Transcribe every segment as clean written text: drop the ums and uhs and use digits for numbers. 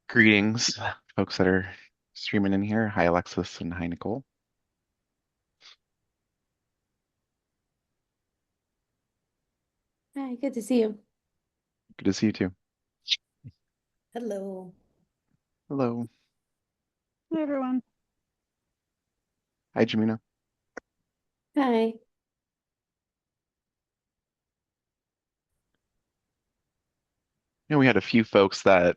Greetings, folks that are streaming in here. Hi, Alexis, and hi, Nicole. Hi, good to see you. Good to see you too. Hello. Hello. Hey everyone. Hi, Jamina. Hi. We had a few folks that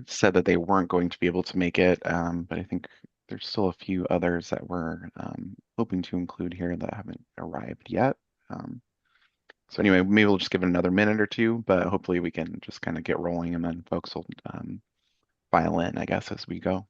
said that they weren't going to be able to make it, but I think there's still a few others that we're hoping to include here that haven't arrived yet. Um, so anyway, maybe we'll just give it another minute or two, but hopefully we can just kind of get rolling and then folks will file in, I guess, as we go.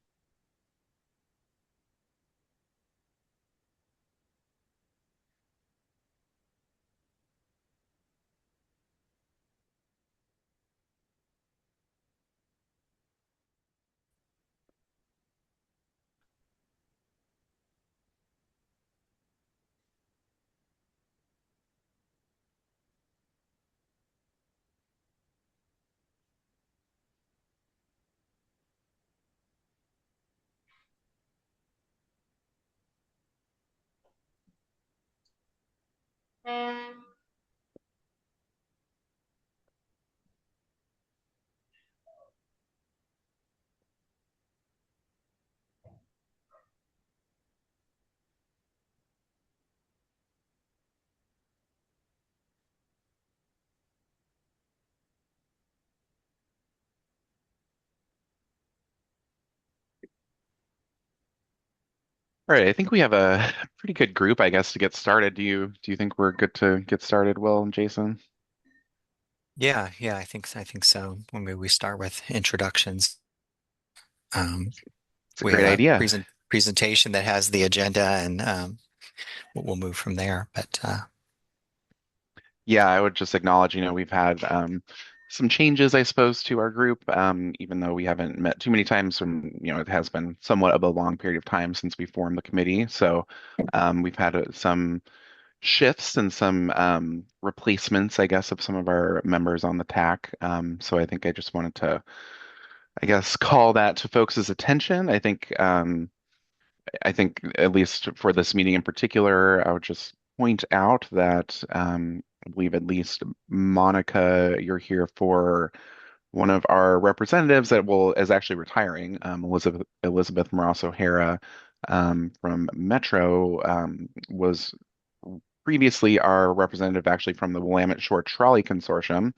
All right, I think we have a pretty good group, I guess, to get started. Do you think we're good to get started, Will and Jason? Yeah, I think so. When we start with introductions, It's a we have great a idea. presentation that has the agenda, and we'll move from there. But Yeah, I would just acknowledge, we've had some changes, I suppose, to our group, even though we haven't met too many times from, it has been somewhat of a long period of time since we formed the committee. So we've had some shifts and some replacements, I guess, of some of our members on the TAC. So I think I just wanted to, I guess, call that to folks' attention. I think at least for this meeting in particular, I would just point out that I believe at least Monica, you're here for one of our representatives that will is actually retiring, Elizabeth Morasso O'Hara from Metro was previously our representative actually from the Willamette Shore Trolley Consortium,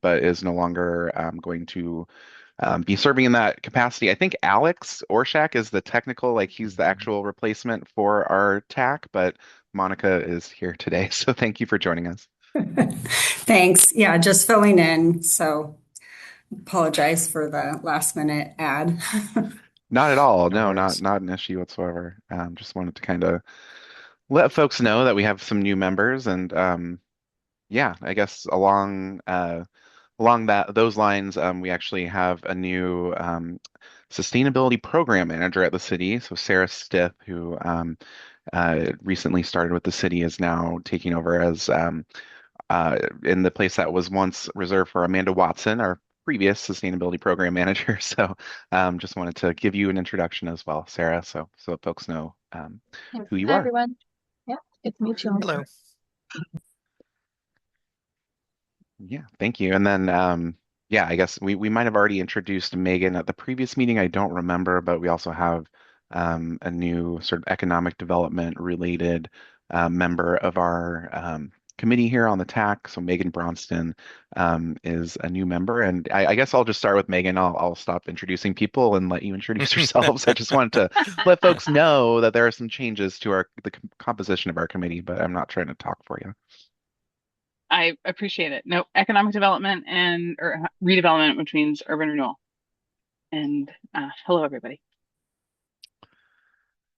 but is no longer going to be serving in that capacity. I think Alex Orshak is the technical, like he's the actual replacement for our TAC, but Monica is here today. So thank you for joining us. Thanks. Yeah, just filling in. So apologize for the last minute ad. Not at all. no No, worries. not an issue whatsoever. Just wanted to kind of let folks know that we have some new members and yeah, I guess along those lines, we actually have a new sustainability program manager at the city. So Sarah Stith, who recently started with the city, is now taking over as in the place that was once reserved for Amanda Watson, our previous sustainability program manager. So just wanted to give you an introduction as well, Sarah, so that folks know who you Hi, are. everyone. Yeah, good to meet you all. Hello. Yeah, thank you. And then, yeah, I guess we might have already introduced Megan at the previous meeting. I don't remember, but we also have a new sort of economic development related member of our committee here on the TAC. So Megan Bronston is a new member, and I guess I'll just start with Megan. I'll stop introducing people and let you introduce yourselves. I just wanted to let folks know that there are some changes to the composition of our committee, but I'm not trying to talk for you. I appreciate it. No, economic development and or redevelopment, which means urban renewal. And hello, everybody.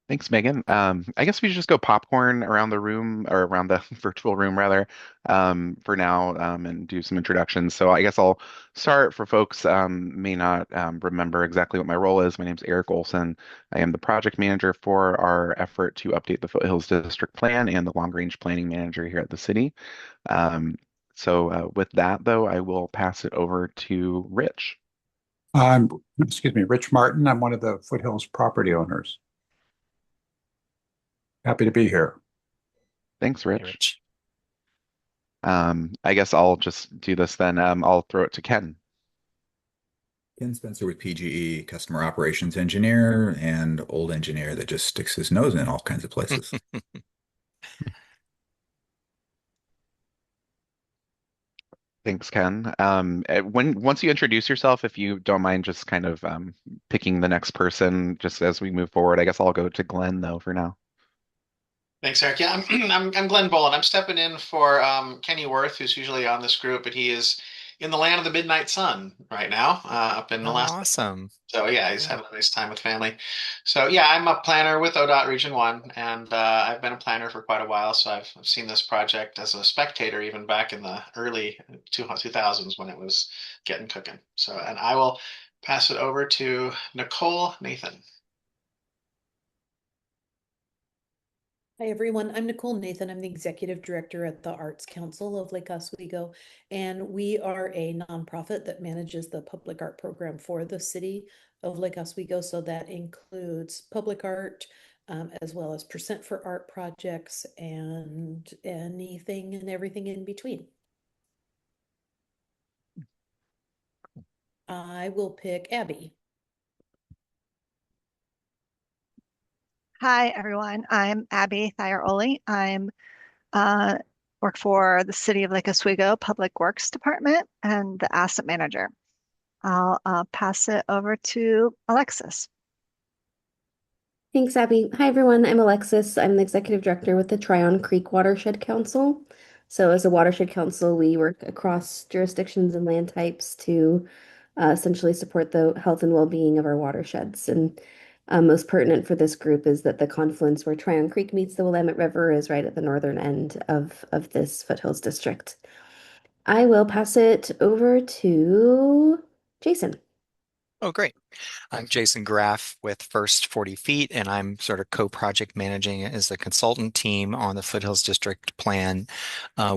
Thanks, Megan. I guess we should just go popcorn around the room or around the virtual room rather for now and do some introductions. So I guess I'll start for folks may not remember exactly what my role is. My name's Eric Olson. I am the project manager for our effort to update the Foothills District Plan and the long range planning manager here at the city. So with that, though, I will pass it over to Rich. I'm, excuse me, Rich Martin. I'm one of the Foothills property owners. Happy to be here. Thanks, Hey, Rich. Rich. I guess I'll just do this then. I'll throw it to Ken. Ken Spencer with PGE, customer operations engineer and old engineer that just sticks his nose in all kinds of places. Thanks, Ken. Once you introduce yourself, if you don't mind just kind of picking the next person just as we move forward, I guess I'll go to Glenn though for now. Thanks, Eric. Yeah, I'm Glenn Bolin. I'm stepping in for Kenny Worth, who's usually on this group, but he is in the land of the midnight sun right now, up in Oh, Alaska. awesome. So yeah, he's having a nice time with family. So yeah, I'm a planner with ODOT Region 1, and I've been a planner for quite a while. So I've seen this project as a spectator even back in the early 2000s when it was getting cooking. So, and I will pass it over to Nicole Nathan. Hi, everyone. I'm Nicole Nathan. I'm the Executive Director at the Arts Council of Lake Oswego, and we are a nonprofit that manages the public art program for the city of Lake Oswego. So that includes public art, as well as percent for art projects and anything and everything in between. I will pick Abby. Hi, everyone. I'm Abby Thayer-Oli. I'm work for the City of Lake Oswego Public Works Department and the asset manager. I'll pass it over to Alexis. Thanks, Abby. Hi, everyone. I'm Alexis. I'm the Executive Director with the Tryon Creek Watershed Council. So as a watershed council, we work across jurisdictions and land types to essentially support the health and well-being of our watersheds. And most pertinent for this group is that the confluence where Tryon Creek meets the Willamette River is right at the northern end of this Foothills district. I will pass it over to Jason. Oh, great. I'm Jason Graff with First 40 Feet, and I'm sort of co-project managing as a consultant team on the Foothills District Plan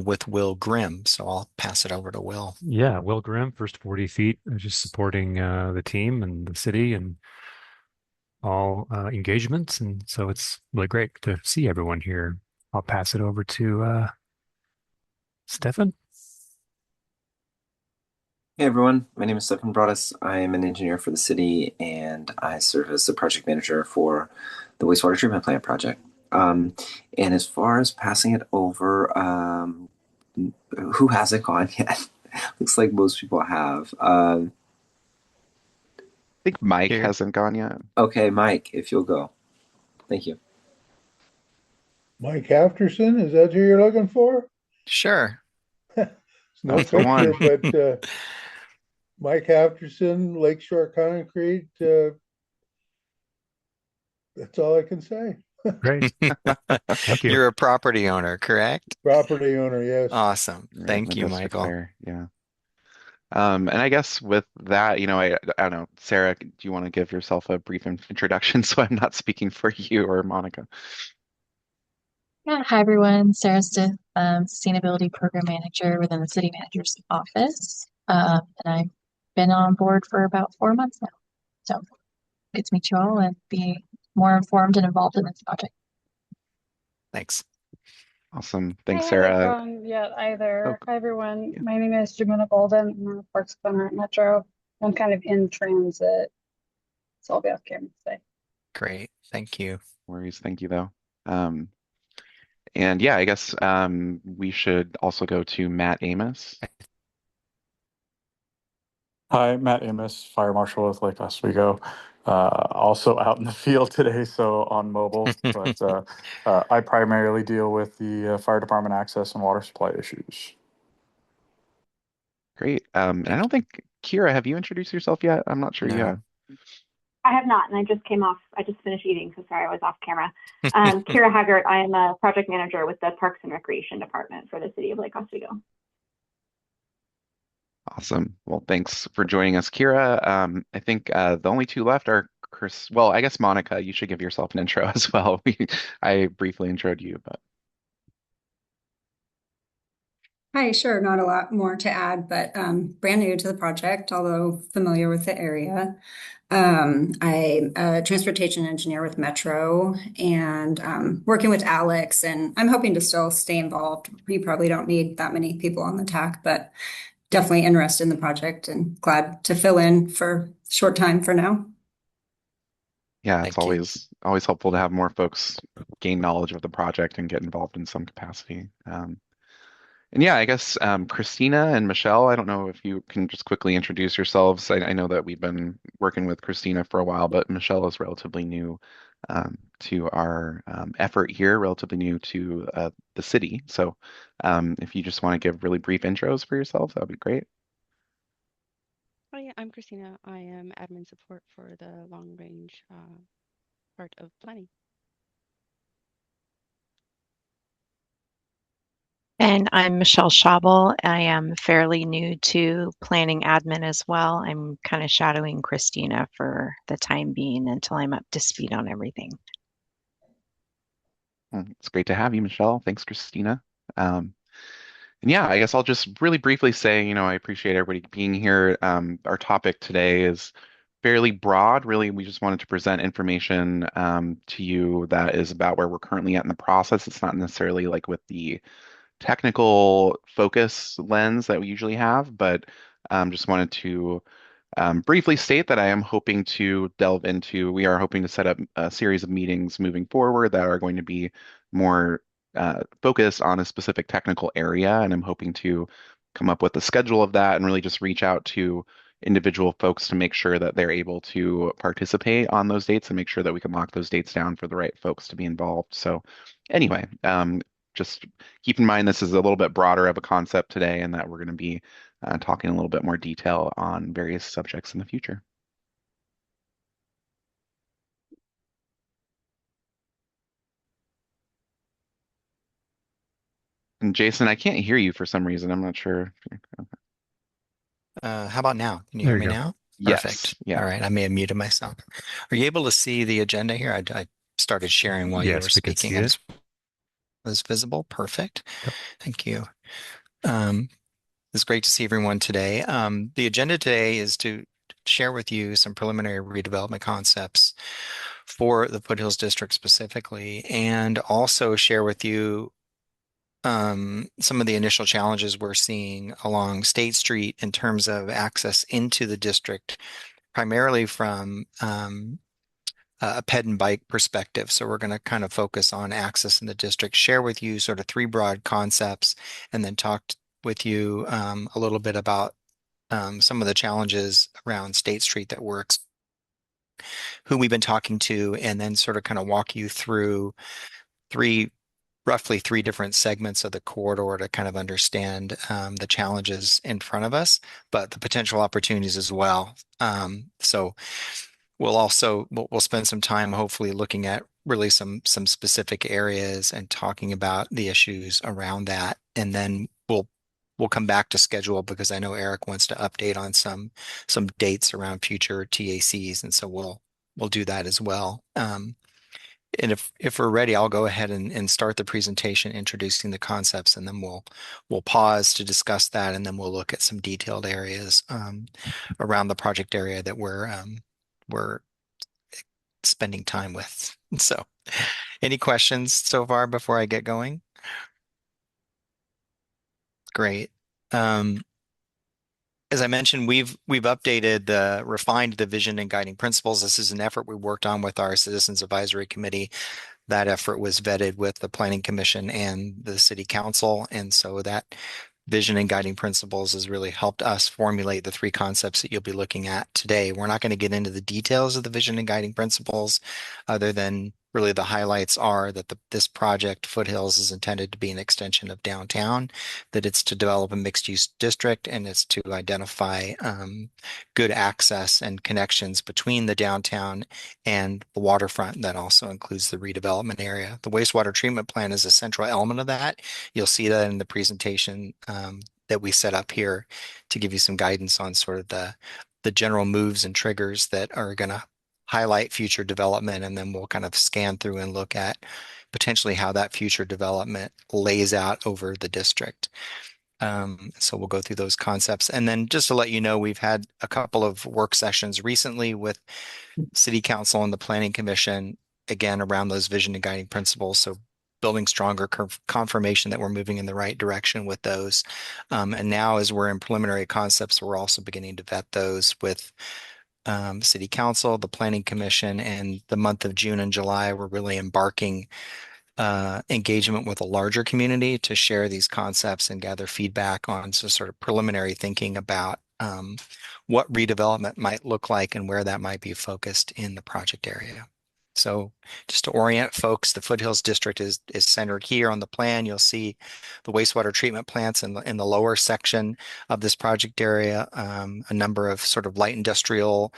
with Will Grimm. So I'll pass it over to Will. Yeah, Will Grimm, First 40 Feet, just supporting the team and the city and all engagements. And so it's really great to see everyone here. I'll pass it over to Stefan. Hey everyone, my name is Stefan Broadus. I am an engineer for the city and I serve as the project manager for the wastewater treatment plant project. And as far as passing it over, who hasn't gone yet? Looks like most people have. I think Mike Here. hasn't gone yet. Okay, Mike, if you'll go. Thank you. Mike Afterson, is that who you're looking for? Sure. It's no That's the one. picture, but Mike Afterson, Lakeshore Concrete, that's all I can say. Great. Thank you. You're a property owner, correct? Property owner, yes. Awesome. Right, Thank the you, district Michael. there, yeah. And I guess with that, I don't know, Sarah, do you want to give yourself a brief introduction so I'm not speaking for you or Monica? Yeah, hi everyone. Sarah Stith, Sustainability Program Manager within the City Manager's Office. And I've been on board for about 4 months now. So good to meet you all and be more informed and involved in this project. Thanks. Awesome. Thanks, I Sarah. haven't gone yet either. Oh, Hi everyone. yeah. My name is Jamuna Golden. I'm a Parks Planner at Metro. I'm kind of in transit, so I'll be off camera today. Great. Thank you. No worries. Thank you, though. And yeah, I guess we should also go to Matt Amos. Hi, Matt Amos, Fire Marshal with Lake Oswego. Also out in the field today, so on mobile, but I primarily deal with the fire department access and water supply issues. Great. And I don't think, Kira, have you introduced yourself yet? I'm not sure you No. have. I have not, and I just came off. I just finished eating, so sorry I was off camera. Kira Haggart. I am a project manager with the Parks and Recreation Department for the City of Lake Oswego. Awesome. Well, thanks for joining us, Kira. I think the only two left are Chris. Well, I guess Monica, you should give yourself an intro as well. I briefly introed you, but Hi, sure. Not a lot more to add, but brand new to the project, although familiar with the area. I'm a transportation engineer with Metro and working with Alex, and I'm hoping to still stay involved. We probably don't need that many people on the TAC, but definitely interested in the project and glad to fill in for a short time for now. Yeah, it's Thank you. always helpful to have more folks gain knowledge of the project and get involved in some capacity. And yeah, I guess Christina and Michelle, I don't know if you can just quickly introduce yourselves. I know that we've been working with Christina for a while, but Michelle is relatively new to our effort here, relatively new to the city. So if you just want to give really brief intros for yourselves, that would be great. Oh yeah, I'm Christina. I am admin support for the long range part of planning. And I'm Michelle Schabel. I am fairly new to planning admin as well. I'm kind of shadowing Christina for the time being until I'm up to speed on everything. It's great to have you, Michelle. Thanks, Christina. And yeah, I guess I'll just really briefly say, I appreciate everybody being here. Our topic today is fairly broad. Really, we just wanted to present information to you that is about where we're currently at in the process. It's not necessarily like with the technical focus lens that we usually have, but just wanted to briefly state that I am hoping to delve into, we are hoping to set up a series of meetings moving forward that are going to be more focused on a specific technical area. And I'm hoping to come up with a schedule of that and really just reach out to individual folks to make sure that they're able to participate on those dates and make sure that we can lock those dates down for the right folks to be involved. So anyway, just keep in mind this is a little bit broader of a concept today and that we're going to be talking a little bit more detail on various subjects in the future. And Jason, I can't hear you for some reason. I'm not sure. How about now? Can you There hear you me go. now? Yes. Perfect. Yeah. All right. I may have muted myself. Are you able to see the agenda here? I started sharing while you were Yes, we can speaking. see it. Was visible. Perfect. Yep. Thank you. It's great to see everyone today. The agenda today is to share with you some preliminary redevelopment concepts for the Foothills District specifically, and also share with you some of the initial challenges we're seeing along State Street in terms of access into the district, primarily from a ped and bike perspective. So we're going to kind of focus on access in the district, share with you sort of three broad concepts, and then talk with you a little bit about some of the challenges around State Street that works, who we've been talking to, and then sort of kind of walk you through roughly three different segments of the corridor to kind of understand the challenges in front of us, but the potential opportunities as well. So we'll spend some time hopefully looking at really some specific areas and talking about the issues around that, and then we'll come back to schedule because I know Eric wants to update on some dates around future TACs, and so we'll do that as well. And if we're ready, I'll go ahead and start the presentation introducing the concepts, and then we'll pause to discuss that, and then we'll look at some detailed areas around the project area that we're spending time with. So, any questions so far before I get going? Great. As I mentioned, we've updated refined the vision and guiding principles. This is an effort we worked on with our Citizens Advisory Committee. That effort was vetted with the Planning Commission and the City Council, and so that vision and guiding principles has really helped us formulate the three concepts that you'll be looking at today. We're not going to get into the details of the vision and guiding principles, other than really the highlights are that this project, Foothills, is intended to be an extension of downtown, that it's to develop a mixed-use district, and it's to identify good access and connections between the downtown and the waterfront. That also includes the redevelopment area. The wastewater treatment plant is a central element of that. You'll see that in the presentation that we set up here to give you some guidance on sort of the general moves and triggers that are going to highlight future development, and then we'll kind of scan through and look at potentially how that future development lays out over the district. So we'll go through those concepts. And then just to let you know, we've had a couple of work sessions recently with City Council and the Planning Commission, again, around those vision and guiding principles. So building stronger confirmation that we're moving in the right direction with those. And now as we're in preliminary concepts, we're also beginning to vet those with City Council, the Planning Commission, and the month of June and July, we're really embarking engagement with a larger community to share these concepts and gather feedback on sort of preliminary thinking about what redevelopment might look like and where that might be focused in the project area. So just to orient folks, the Foothills District is centered here on the plan. You'll see the wastewater treatment plants in the lower section of this project area. A number of sort of light industrial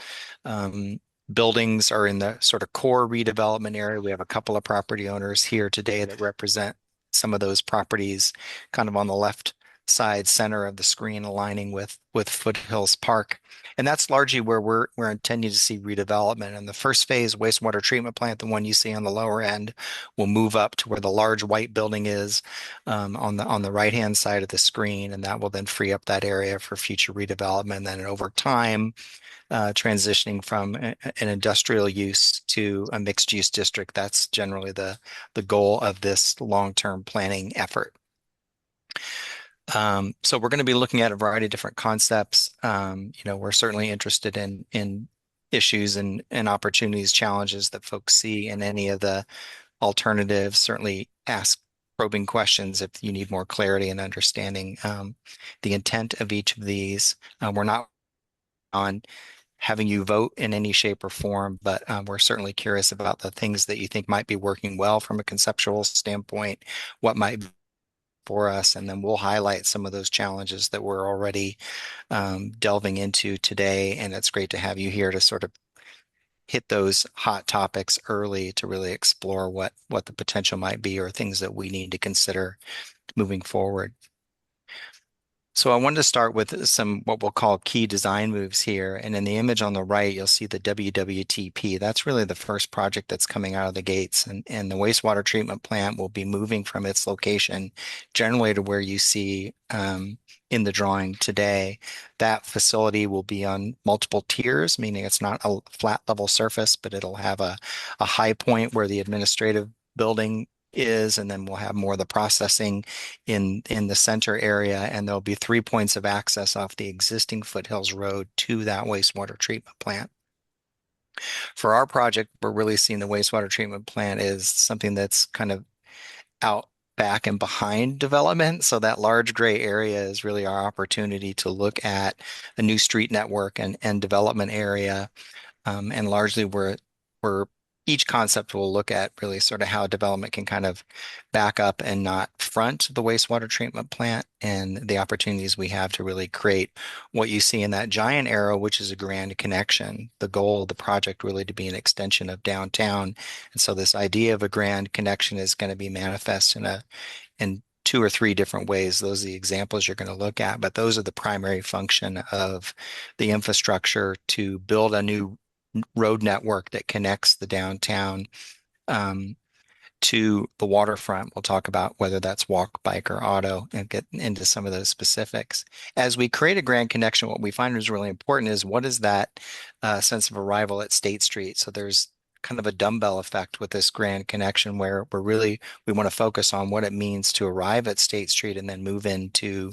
buildings are in the sort of core redevelopment area. We have a couple of property owners here today that represent some of those properties kind of on the left side center of the screen aligning with Foothills Park. And that's largely where we're intending to see redevelopment. And the first phase wastewater treatment plant, the one you see on the lower end, will move up to where the large white building is on the right-hand side of the screen. And that will then free up that area for future redevelopment. And then over time, transitioning from an industrial use to a mixed use district. That's generally the goal of this long-term planning effort. So we're going to be looking at a variety of different concepts. We're certainly interested in issues and opportunities, challenges that folks see in any of the alternatives. Certainly ask probing questions if you need more clarity and understanding the intent of each of these. We're not on having you vote in any shape or form, but we're certainly curious about the things that you think might be working well from a conceptual standpoint, what might be for us, and then we'll highlight some of those challenges that we're already delving into today. And it's great to have you here to sort of hit those hot topics early to really explore what the potential might be or things that we need to consider moving forward. So I wanted to start with some what we'll call key design moves here. And in the image on the right, you'll see the WWTP. That's really the first project that's coming out of the gates. And the wastewater treatment plant will be moving from its location generally to where you see in the drawing today. That facility will be on multiple tiers, meaning it's not a flat level surface, but it'll have a high point where the administrative building is, and then we'll have more of the processing in the center area, and there'll be 3 points of access off the existing Foothills Road to that wastewater treatment plant. For our project, we're really seeing the wastewater treatment plant is something that's kind of out back and behind development. So that large gray area is really our opportunity to look at a new street network and development area. And largely we're each concept will look at really sort of how development can kind of back up and not front the wastewater treatment plant and the opportunities we have to really create what you see in that giant arrow, which is a grand connection. The goal of the project really to be an extension of downtown. And so this idea of a grand connection is going to be manifest in 2 or 3 different ways. Those are the examples you're going to look at, but those are the primary function of the infrastructure to build a new road network that connects the downtown to the waterfront. We'll talk about whether that's walk, bike, or auto and get into some of those specifics. As we create a grand connection, what we find is really important is what is that sense of arrival at State Street. So there's kind of a dumbbell effect with this grand connection where we want to focus on what it means to arrive at State Street and then move into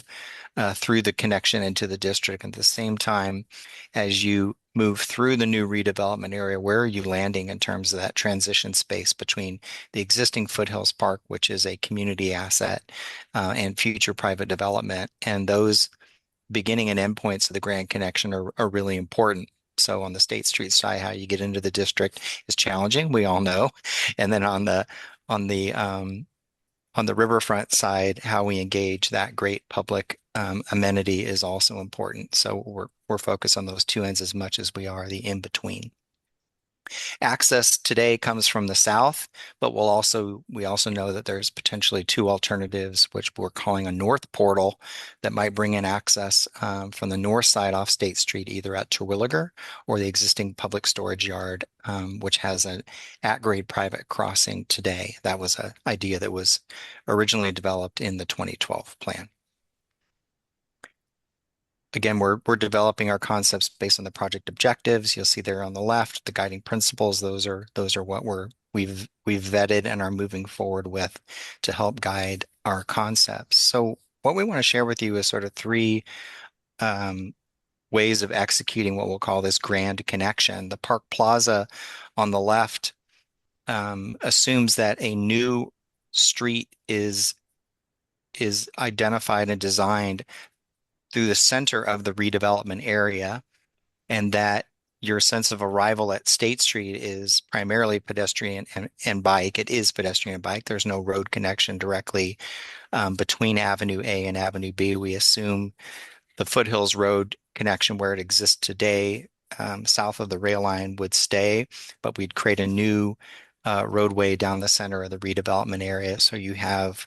through the connection into the district. At the same time, as you move through the new redevelopment area, where are you landing in terms of that transition space between the existing Foothills Park, which is a community asset, and future private development? And those beginning and end points of the grand connection are really important. So on the State Street side, how you get into the district is challenging, we all know. And then on the riverfront side, how we engage that great public amenity is also important. So we're focused on those 2 ends as much as we are the in-between. Access today comes from the south, but we also know that there's potentially 2 alternatives, which we're calling a north portal that might bring in access from the north side off State Street, either at Terwilliger or the existing public storage yard, which has an at-grade private crossing today. That was an idea that was originally developed in the 2012 plan. again, we're developing our concepts based on the project objectives. You'll see there on the left, the guiding principles. Those are what we've vetted and are moving forward with to help guide our concepts. So what we want to share with you is sort of three ways of executing what we'll call this grand connection. The Park Plaza on the left assumes that a new street is identified and designed through the center of the redevelopment area, and that your sense of arrival at State Street is primarily pedestrian and bike. It is pedestrian and bike. There's no road connection directly between Avenue A and Avenue B. We assume the Foothills Road connection where it exists today, south of the rail line, would stay, but we'd create a new roadway down the center of the redevelopment area. So you have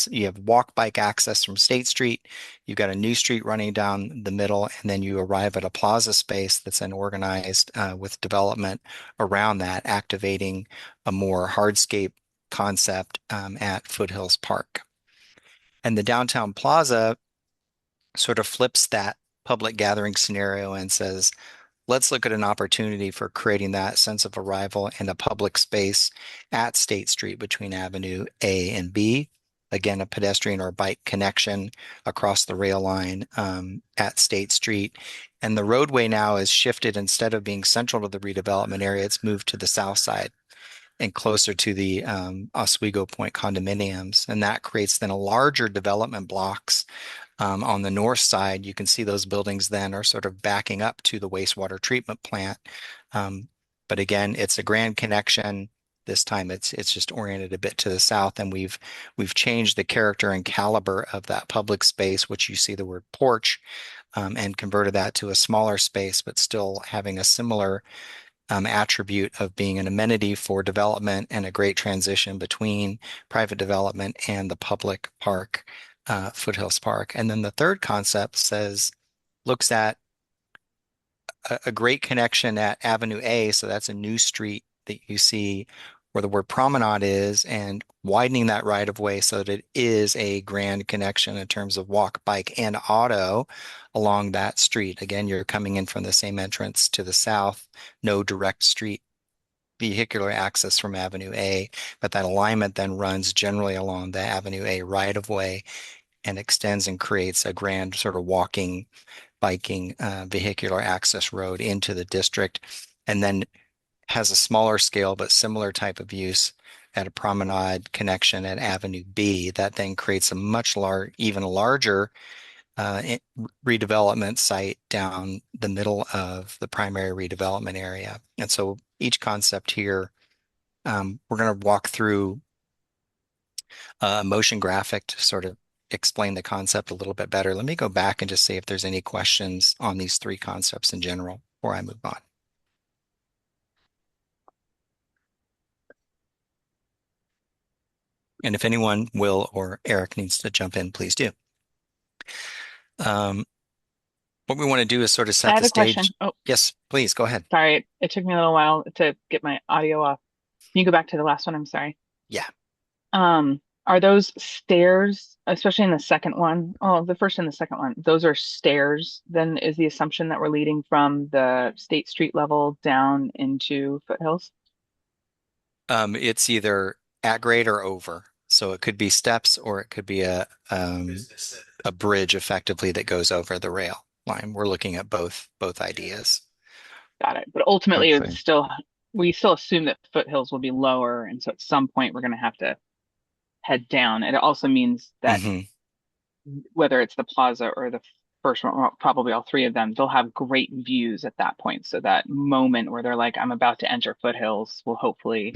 you have walk bike access from State Street, you've got a new street running down the middle, and then you arrive at a plaza space that's then organized with development around that, activating a more hardscape concept at Foothills Park. And the downtown plaza sort of flips that public gathering scenario and says, let's look at an opportunity for creating that sense of arrival in a public space at State Street between Avenue A and B. Again, a pedestrian or bike connection across the rail line at State Street. And the roadway now is shifted. Instead of being central to the redevelopment area, it's moved to the south side and closer to the Oswego Point condominiums. And that creates then a larger development blocks. On the north side, you can see those buildings then are sort of backing up to the wastewater treatment plant. But again, it's a grand connection. This time it's just oriented a bit to the south, and we've changed the character and caliber of that public space, which you see the word porch, and converted that to a smaller space, but still having a similar attribute of being an amenity for development and a great transition between private development and the public park, Foothills Park. And then the third concept looks at a great connection at Avenue A. So that's a new street that you see where the word promenade is, and widening that right of way so that it is a grand connection in terms of walk, bike, and auto along that street. Again, you're coming in from the same entrance to the south, no direct street vehicular access from Avenue A, but that alignment then runs generally along the Avenue A right of way and extends and creates a grand sort of walking, biking, vehicular access road into the district, and then has a smaller scale but similar type of use at a promenade connection at Avenue B that then creates a much even larger redevelopment site down the middle of the primary redevelopment area. And so each concept here, we're going to walk through a motion graphic to sort of explain the concept a little bit better. Let me go back and just see if there's any questions on these three concepts in general before I move on. And if anyone, Will or Eric, needs to jump in, please do. What we want to do is sort of set the stage. Question. Oh, yes, please go ahead. Sorry, it took me a little while to get my audio off. Can you go back to the last one? I'm sorry. Yeah. Are those stairs, especially in the second one? Oh, the first and the second one, those are stairs. Then is the assumption that we're leading from the State Street level down into Foothills? It's either at grade or over. So it could be steps or it could be a bridge effectively that goes over the rail line. We're looking at both ideas. Got it. But ultimately, we still assume that Foothills will be lower, and so at some point we're going to have to head down. It also means that whether it's the plaza or the first one, or probably all three of them, they'll have great views at that point. So that moment where they're like, I'm about to enter Foothills will hopefully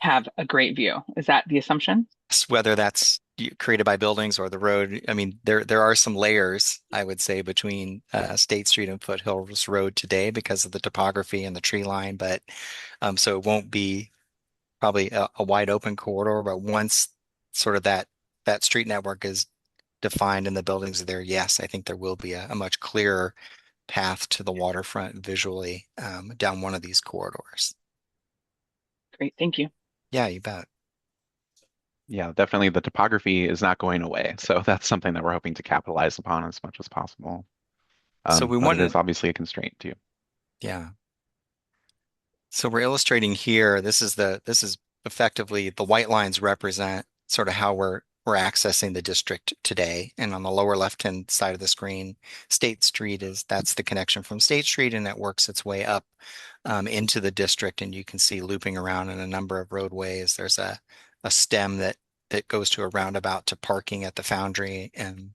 have a great view. Is that the assumption? Whether that's created by buildings or the road. I mean, there are some layers, I would say, between State Street and Foothills Road today because of the topography and the tree line. But so it won't be probably a wide open corridor. But once sort of that street network is defined and the buildings are there, yes, I think there will be a much clearer path to the waterfront visually down one of these corridors. Great, thank you. Yeah, you bet. Yeah, definitely the topography is not going away. So that's something that we're hoping to capitalize upon as much as possible. So we But it want is to, obviously a constraint too. yeah. So we're illustrating here, this is effectively the white lines represent sort of how we're accessing the district today. And on the lower left-hand side of the screen, State Street that's the connection from State Street, and it works its way up into the district. And you can see looping around in a number of roadways. There's a stem that goes to a roundabout to parking at the foundry, and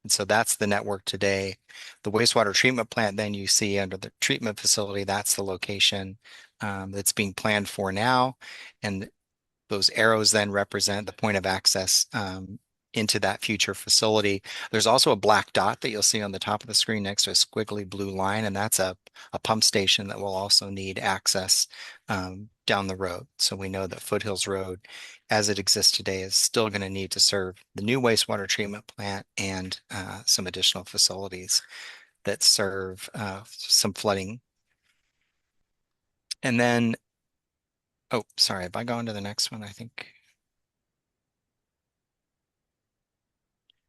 so that's the network today. The wastewater treatment plant, then you see under the treatment facility, that's the location that's being planned for now. And those arrows then represent the point of access into that future facility. There's also a black dot that you'll see on the top of the screen next to a squiggly blue line, and that's a pump station that will also need access down the road. So we know that Foothills Road, as it exists today, is still going to need to serve the new wastewater treatment plant and some additional facilities that serve some flooding. And then, oh, sorry, have I gone to the next one? I think.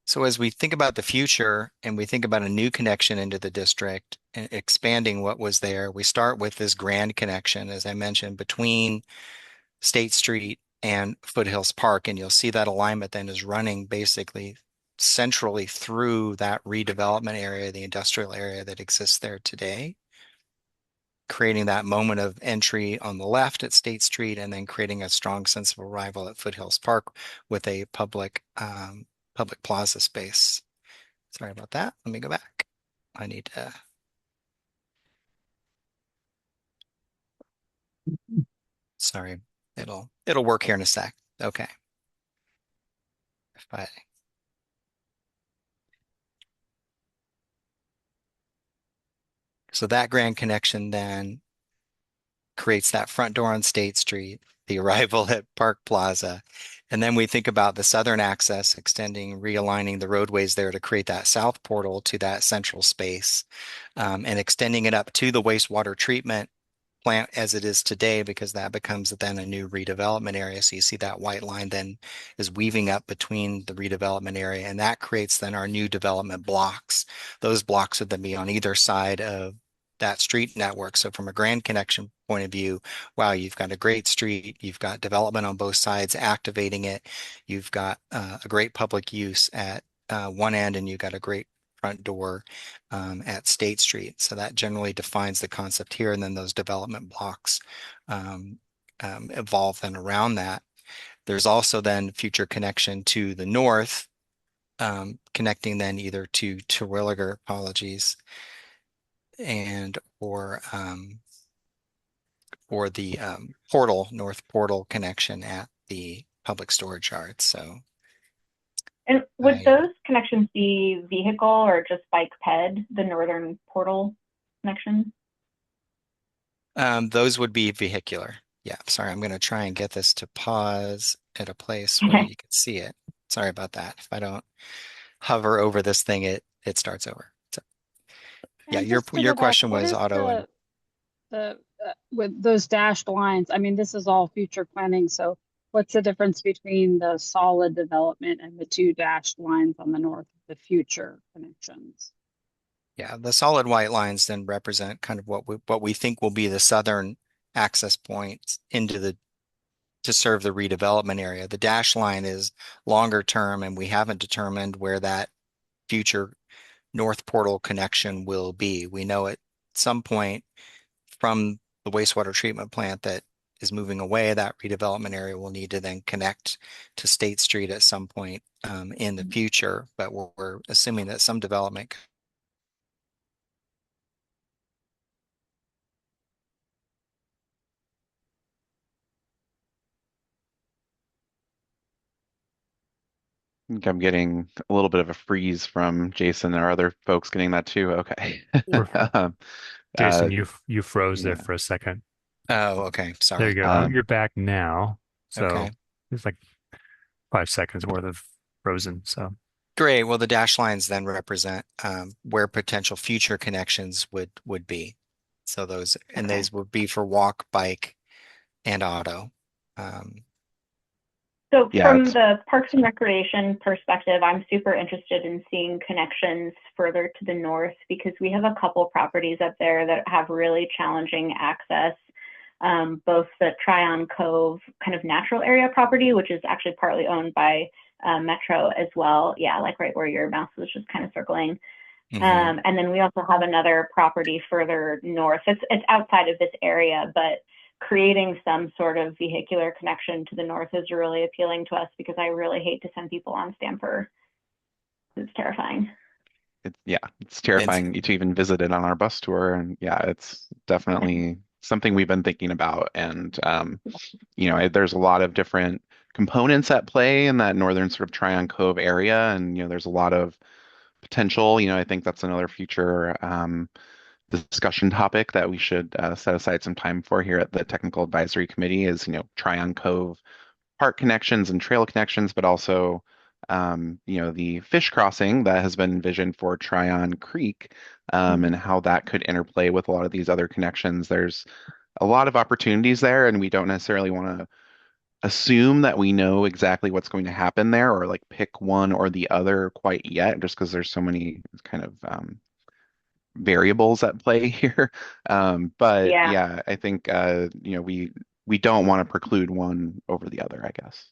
So as we think about the future and we think about a new connection into the district and expanding what was there, we start with this grand connection, as I mentioned, between State Street and Foothills Park. And you'll see that alignment then is running basically centrally through that redevelopment area, the industrial area that exists there today, creating that moment of entry on the left at State Street, and then creating a strong sense of arrival at Foothills Park with a public plaza space. Sorry about that. Let me go back. I need to. Sorry, it'll work here in a sec. Okay. If I So that grand connection then creates that front door on State Street, the arrival at Park Plaza. And then we think about the southern access extending, realigning the roadways there to create that south portal to that central space, and extending it up to the wastewater treatment plant as it is today, because that becomes then a new redevelopment area. So you see that white line then is weaving up between the redevelopment area, and that creates then our new development blocks. Those blocks would then be on either side of that street network. So from a grand connection point of view, wow, you've got a great street, you've got development on both sides activating it, you've got a great public use at one end, and you've got a great front door at State Street. So that generally defines the concept here, and then those development blocks evolve then around that. There's also then future connection to the north, connecting then either to Terwilliger, apologies, and or the north portal connection at the public storage yard. So, and would those connections be vehicle or just bike ped, the northern portal connections? Those would be vehicular. Yeah, sorry, I'm going to try and get this to pause at a place where you can see it. Sorry about that. If I don't hover over this thing, it starts over. So, yeah, your question was auto and with those dashed lines. I mean, this is all future planning. So what's the difference between the solid development and the two dashed lines on the north, the future connections? Yeah, the solid white lines then represent kind of what we think will be the southern access points to serve the redevelopment area. The dash line is longer term, and we haven't determined where that future north portal connection will be. We know at some point from the wastewater treatment plant that is moving away, that redevelopment area will need to then connect to State Street at some point in the future, but we're assuming that some development I think I'm getting a little bit of a freeze from Jason. Are other folks getting that too? Okay. Jason, you froze there for a second. Oh, okay. Sorry. There you go. You're back now. So okay. It's like 5 seconds worth of frozen. So great. Well, the dash lines then represent where potential future connections would be. So those and these would be for walk, bike, and auto. So yeah, from the Parks and Recreation perspective, I'm super interested in seeing connections further to the north because we have a couple properties up there that have really challenging access. Both the Tryon Cove kind of natural area property, which is actually partly owned by Metro as well. Yeah, like right where your mouse was just kind of circling. And then we also have another property further north. It's outside of this area, but creating some sort of vehicular connection to the north is really appealing to us because I really hate to send people on Stamper. It's terrifying. It's terrifying to even visit it on our bus tour. And yeah, it's definitely something we've been thinking about. And, there's a lot of different components at play in that northern sort of Tryon Cove area. And, there's a lot of potential. I think that's another future discussion topic that we should set aside some time for here at the Technical Advisory Committee is, Tryon Cove park connections and trail connections, but also, the fish crossing that has been envisioned for Tryon Creek, and how that could interplay with a lot of these other connections. There's a lot of opportunities there, and we don't necessarily want to assume that we know exactly what's going to happen there or like pick one or the other quite yet, just because there's so many kind of variables at play here. But yeah, I think we don't want to preclude one over the other, I guess.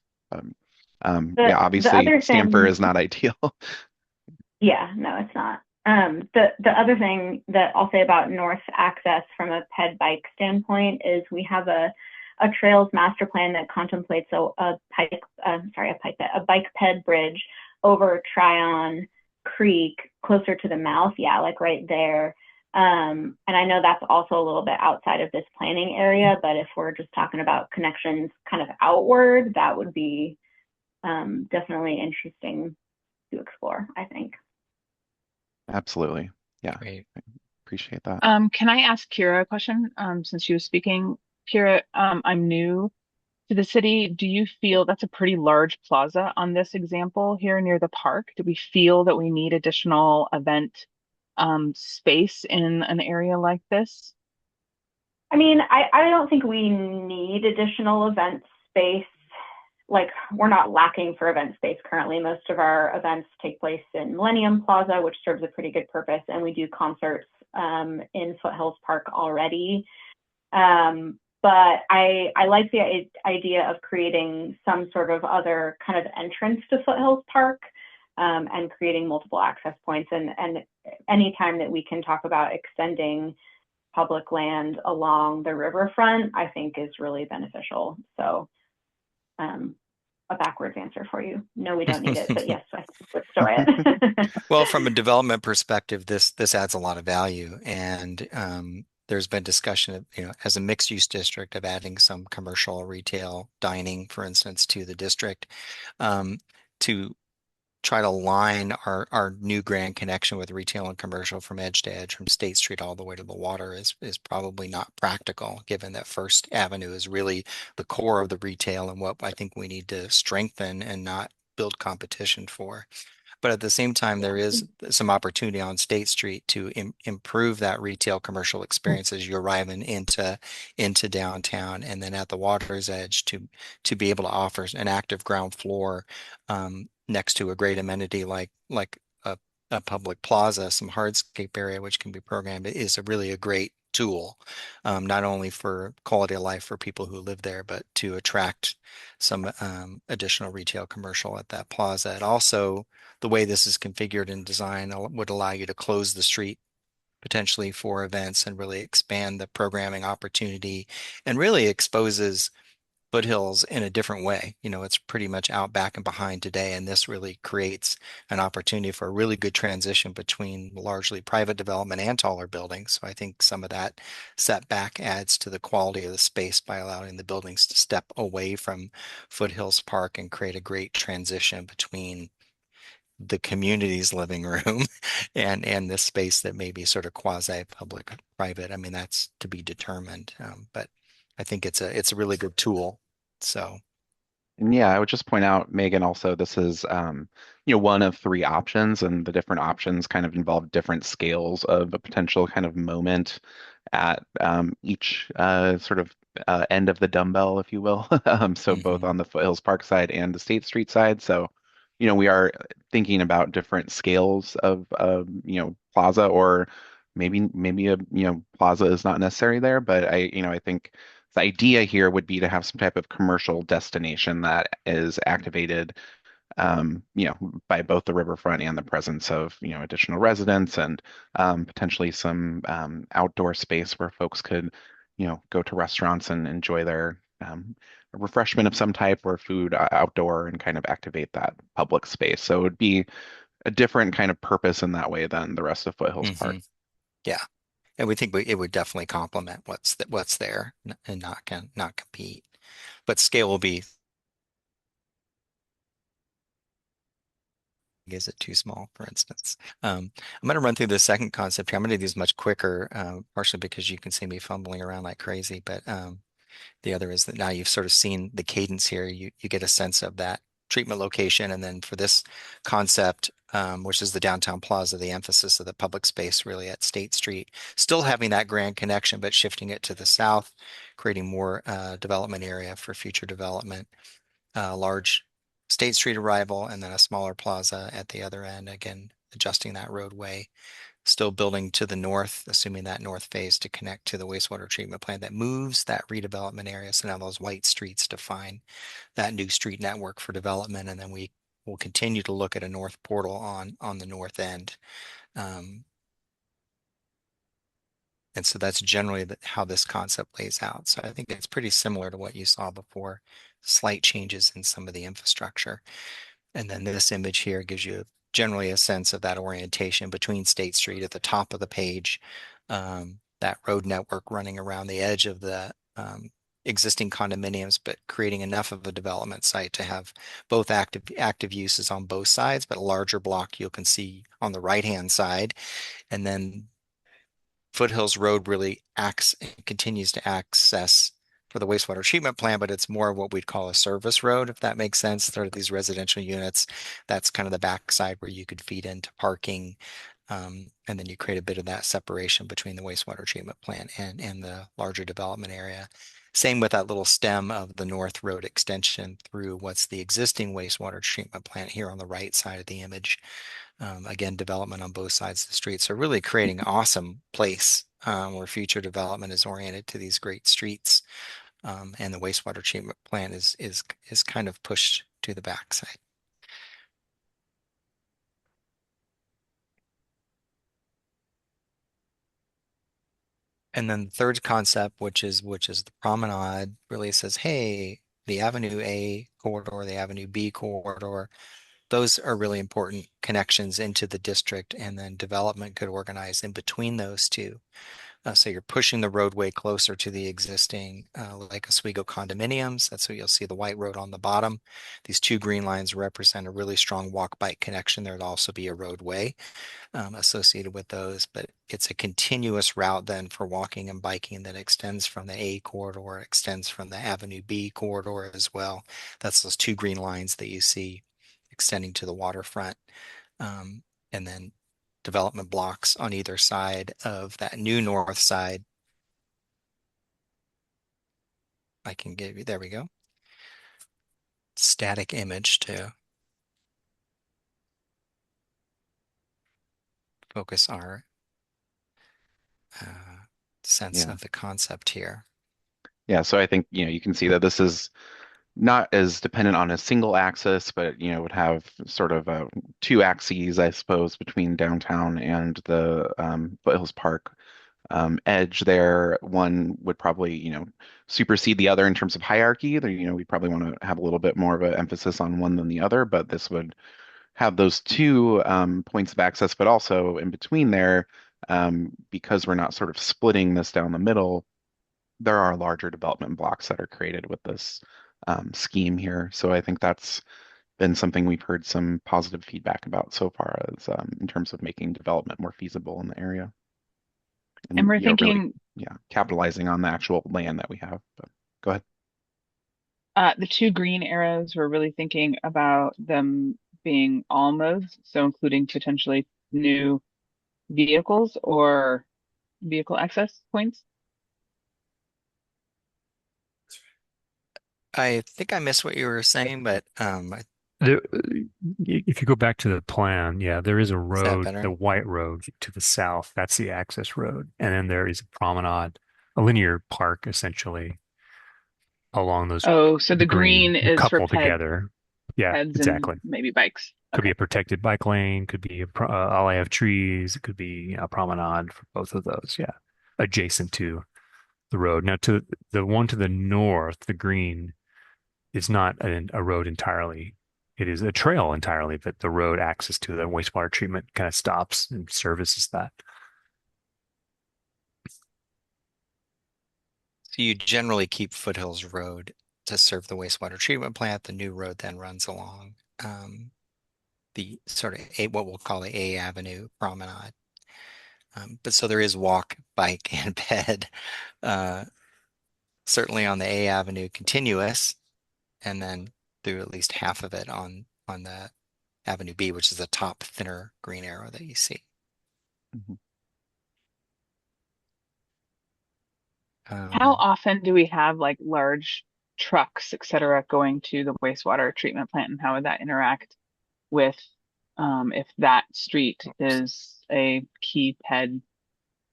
Yeah, obviously Stamper is not ideal. Yeah, no, it's not. The other thing that I'll say about north access from a ped bike standpoint is we have a trails master plan that contemplates a bike ped bridge over Tryon Creek closer to the mouth. Yeah, like right there. And I know that's also a little bit outside of this planning area, but if we're just talking about connections kind of outward, that would be definitely interesting to explore, I think. Absolutely. Yeah. Great. I appreciate that. Can I ask Kira a question? Since she was speaking, Kira, I'm new to the city. Do you feel that's a pretty large plaza on this example here near the park? Do we feel that we need additional event space in an area like this? I mean, I don't think we need additional event space. Like, we're not lacking for event space currently. Most of our events take place in Millennium Plaza, which serves a pretty good purpose, and we do concerts in Foothills Park already. But I like the idea of creating some sort of other kind of entrance to Foothills Park, and creating multiple access points. And anytime that we can talk about extending public land along the riverfront, I think is really beneficial. So a backwards answer for you. No, we don't need it, but yes, I would store it. Well, from a development perspective, this adds a lot of value, and there's been discussion of, as a mixed use district, of adding some commercial, retail, dining, for instance, to the district, to try to line our new grand connection with retail and commercial from edge to edge, from State Street all the way to the water is probably not practical, given that First Avenue is really the core of the retail and what I think we need to strengthen and not build competition for. But at the same time, there is some opportunity on State Street to improve that retail commercial experience as you arrive into downtown, and then at the water's edge to be able to offer an active ground floor next to a great amenity like a public plaza, some hardscape area which can be programmed, is really a great tool, not only for quality of life for people who live there, but to attract some additional retail commercial at that plaza. And also, the way this is configured in design would allow you to close the street potentially for events and really expand the programming opportunity, and really exposes Foothills in a different way. It's pretty much out back and behind today, and this really creates an opportunity for a really good transition between largely private development and taller buildings. So I think some of that setback adds to the quality of the space by allowing the buildings to step away from Foothills Park and create a great transition between the community's living room and this space that may be sort of quasi-public private. I mean, that's to be determined, but I think it's a really good tool. So, and yeah, I would just point out, Megan, also this is one of three options, and the different options kind of involve different scales of a potential kind of moment at each sort of end of the dumbbell, if you will. So both on the Foothills Park side and the State Street side. So, we are thinking about different scales of, Plaza, or maybe a, Plaza is not necessary there, but I think the idea here would be to have some type of commercial destination that is activated, by both the riverfront and the presence of, additional residents, and potentially some outdoor space where folks could, go to restaurants and enjoy their refreshment of some type, or food outdoor, and kind of activate that public space. So it would be a different kind of purpose in that way than the rest of Foothills Park. Yeah. And we think it would definitely complement what's there and not compete. But scale will be, is it too small, for instance? I'm going to run through the second concept here. I'm going to do these much quicker, partially because you can see me fumbling around like crazy. But the other is that now you've sort of seen the cadence here. You get a sense of that treatment location. And then for this concept, which is the downtown plaza, the emphasis of the public space really at State Street, still having that grand connection, but shifting it to the south, creating more development area for future development. Large State Street arrival, and then a smaller plaza at the other end, again, adjusting that roadway. Still building to the north, assuming that north phase to connect to the wastewater treatment plant that moves that redevelopment area. So now those white streets define that new street network for development. And then we will continue to look at a north portal on the north end. And so that's generally how this concept lays out. So I think it's pretty similar to what you saw before, slight changes in some of the infrastructure. And then this image here gives you generally a sense of that orientation between State Street at the top of the page, that road network running around the edge of the existing condominiums, but creating enough of a development site to have both active uses on both sides, but a larger block you can see on the right-hand side. And then Foothills Road really continues to access for the wastewater treatment plant, but it's more of what we'd call a service road, if that makes sense. There are these residential units. That's kind of the backside where you could feed into parking. And then you create a bit of that separation between the wastewater treatment plant and the larger development area. Same with that little stem of the North Road extension through what's the existing wastewater treatment plant here on the right side of the image. Again, development on both sides of the street. So really creating an awesome place where future development is oriented to these great streets. And the wastewater treatment plant is kind of pushed to the backside. And then the third concept, which is the promenade, really says, hey, the Avenue A corridor, the Avenue B corridor, those are really important connections into the district, and then development could organize in between those two. So you're pushing the roadway closer to the existing Lake Oswego condominiums. That's what you'll see the white road on the bottom. These two green lines represent a really strong walk-bike connection. There'd also be a roadway associated with those, but it's a continuous route then for walking and biking that extends from the A corridor, extends from the Avenue B corridor as well. That's those two green lines that you see extending to the waterfront. And then development blocks on either side of that new north side. I can give you, there we go. Static image to focus our sense of the concept here. Yeah, so I think, you can see that this is not as dependent on a single axis, but would have sort of two axes, I suppose, between downtown and the Foothills Park edge there. One would probably, supersede the other in terms of hierarchy. We probably want to have a little bit more of an emphasis on one than the other, but this would have those two points of access, but also in between there, because we're not sort of splitting this down the middle, there are larger development blocks that are created with this scheme here. So I think that's been something we've heard some positive feedback about so far, as in terms of making development more feasible in the area. And we're thinking, really, capitalizing on the actual land that we have. But go ahead. The two green arrows, we're really thinking about them being all modes, so including potentially new vehicles or vehicle access points. I think I missed what you were saying, but There, if you go back to the plan, yeah, there is a is that road, the better? white road to the south. That's the access road. And then there is a promenade, a linear park essentially along those, Oh, so the the green, green is for coupled together. Yeah, peds and exactly. maybe bikes. Could be Okay. a protected bike lane, could be all I have trees, it could be a promenade for both of those. Yeah, adjacent to the road. Now, to the one to the north, the green is not a road entirely. It is a trail entirely, but the road access to the wastewater treatment kind of stops and services that. So you generally keep Foothills Road to serve the wastewater treatment plant. The new road then runs along the sort of what we'll call the A Avenue promenade. But so there is walk, bike, and ped, certainly on the A Avenue continuous, and then through at least half of it on the Avenue B, which is the top thinner green arrow that you see. Mhm. How often do we have like large trucks, et cetera, going to the wastewater treatment plant, and how would that interact with if that street is a key ped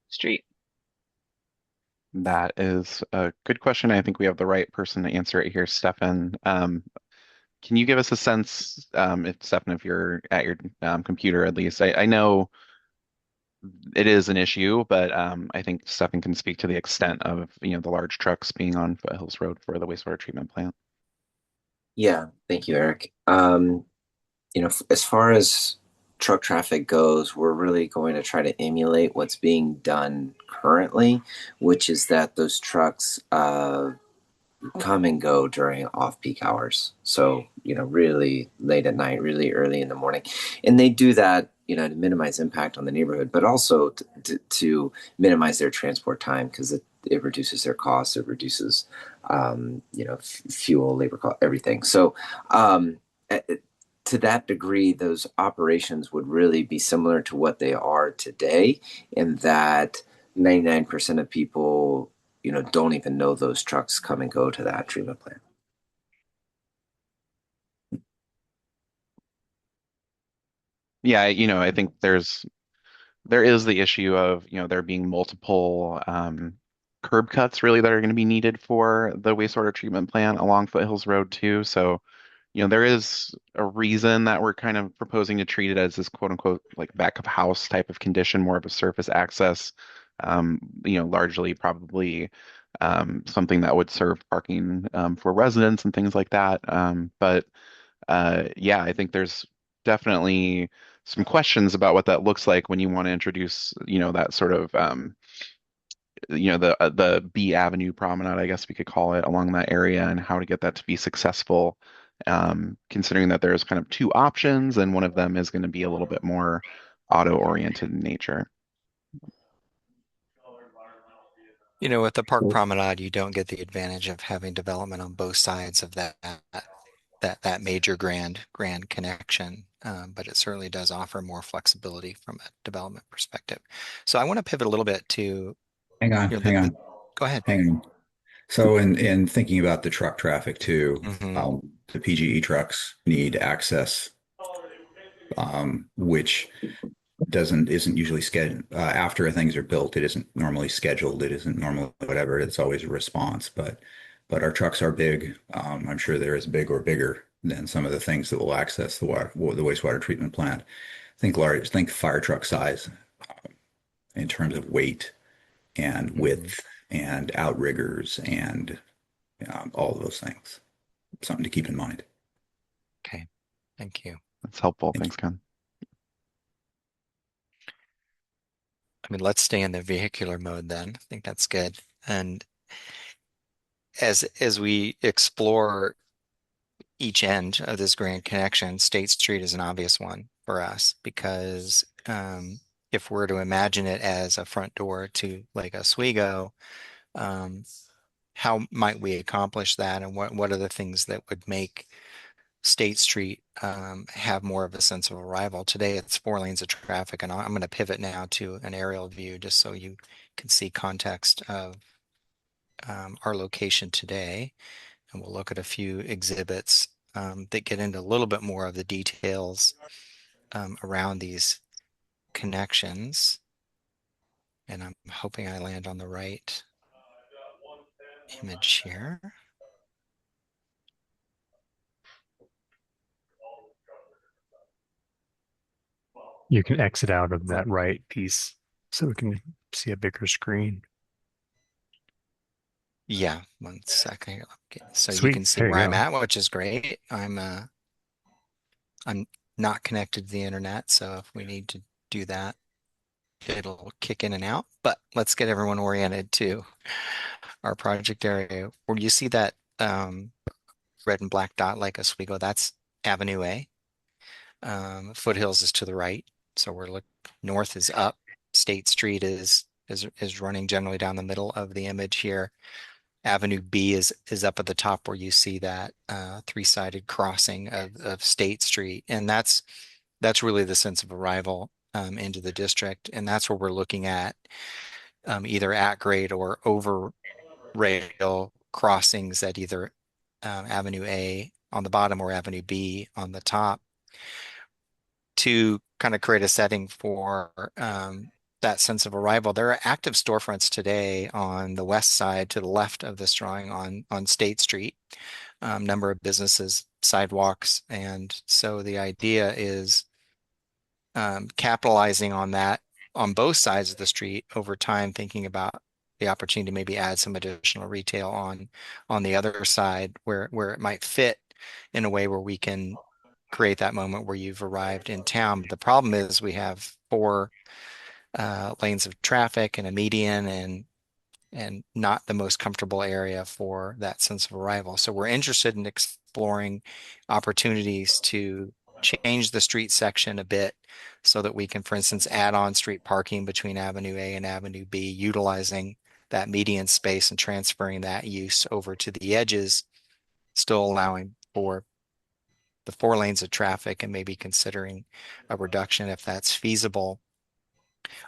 street? That is a good question. I think we have the right person to answer it here, Stefan. Can you give us a sense, if Stefan, if you're at your computer at least? I know it is an issue, but I think Stefan can speak to the extent of, the large trucks being on Foothills Road for the wastewater treatment plant. Yeah, thank you, Eric. As far as truck traffic goes, we're really going to try to emulate what's being done currently, which is that those trucks come and go during off-peak hours. So, really late at night, really early in the morning. And they do that, to minimize impact on the neighborhood, but also to minimize their transport time because it reduces their costs, it reduces, fuel, labor cost, everything. So, to that degree, those operations would really be similar to what they are today, in that 99% of people, don't even know those trucks come and go to that treatment plant. Yeah, I think there is the issue of, there being multiple curb cuts really that are going to be needed for the wastewater treatment plant along Foothills Road too. So, there is a reason that we're kind of proposing to treat it as this quote unquote like back of house type of condition, more of a surface access, largely probably something that would serve parking for residents and things like that. But yeah, I think there's definitely some questions about what that looks like when you want to introduce, that sort of, the B Avenue promenade, I guess we could call it, along that area, and how to get that to be successful, considering that there's kind of two options, and one of them is going to be a little bit more auto-oriented in nature. With the Park Promenade, you don't get the advantage of having development on both sides of that major grand connection, but it certainly does offer more flexibility from a development perspective. So I want to pivot a little bit to Hang on. Go ahead. Hang on. So in thinking about the truck traffic too, the PGE trucks need access, which isn't usually scheduled after things are built. It isn't normally scheduled. It isn't normally whatever. It's always a response. But our trucks are big. I'm sure they're as big or bigger than some of the things that will access the wastewater treatment plant. Think fire truck size in terms of weight and width and outriggers and all those things. Something to keep in mind. Okay, thank you. That's helpful. Thanks, Ken. I mean, let's stay in the vehicular mode then. I think that's good. And as we explore each end of this grand connection, State Street is an obvious one for us because if we're to imagine it as a front door to Lake Oswego, how might we accomplish that, and what are the things that would make State Street have more of a sense of arrival? Today it's 4 lanes of traffic, and I'm going to pivot now to an aerial view just so you can see context of our location today. and we'll look at a few exhibits that get into a little bit more of the details around these connections. And I'm hoping I land on the right image here. You can exit out of that right piece so we can see a bigger screen. Yeah, one second. Okay. So you Sweet. can see There you where I'm go. at, which is great. I'm not connected to the internet, so if we need to do that, it'll kick in and out. But let's get everyone oriented to our project area. Where you see that red and black dot like Oswego, that's Avenue A. Foothills is to the right, so we're north is up. State Street is running generally down the middle of the image here. Avenue B is up at the top where you see that three-sided crossing of State Street, and that's really the sense of arrival into the district, and that's where we're looking at either at grade or over rail crossings at either Avenue A on the bottom or Avenue B on the top to kind of create a setting for that sense of arrival. There are active storefronts today on the west side to the left of this drawing on State Street, number of businesses, sidewalks. And so the idea is capitalizing on that on both sides of the street over time, thinking about the opportunity to maybe add some additional retail on the other side where it might fit in a way where we can create that moment where you've arrived in town. But the problem is we have 4 lanes of traffic and a median and not the most comfortable area for that sense of arrival. So we're interested in exploring opportunities to change the street section a bit so that we can, for instance, add on street parking between Avenue A and Avenue B, utilizing that median space and transferring that use over to the edges, still allowing for the 4 lanes of traffic and maybe considering a reduction if that's feasible.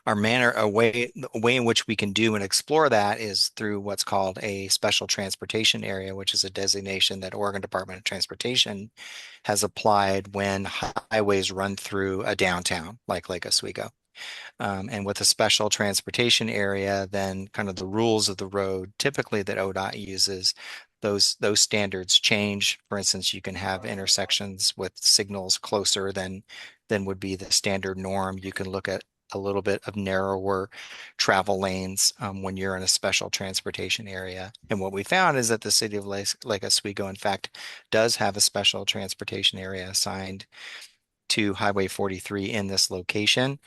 A way in which we can do and explore that is through what's called a special transportation area, which is a designation that Oregon Department of Transportation has applied when highways run through a downtown like Lake Oswego. And with a special transportation area, then kind of the rules of the road typically that ODOT uses, those standards change. For instance, you can have intersections with signals closer than would be the standard norm. You can look at a little bit of narrower travel lanes when you're in a special transportation area. And what we found is that the city of Lake Oswego, in fact, does have a special transportation area assigned to Highway 43 in this location.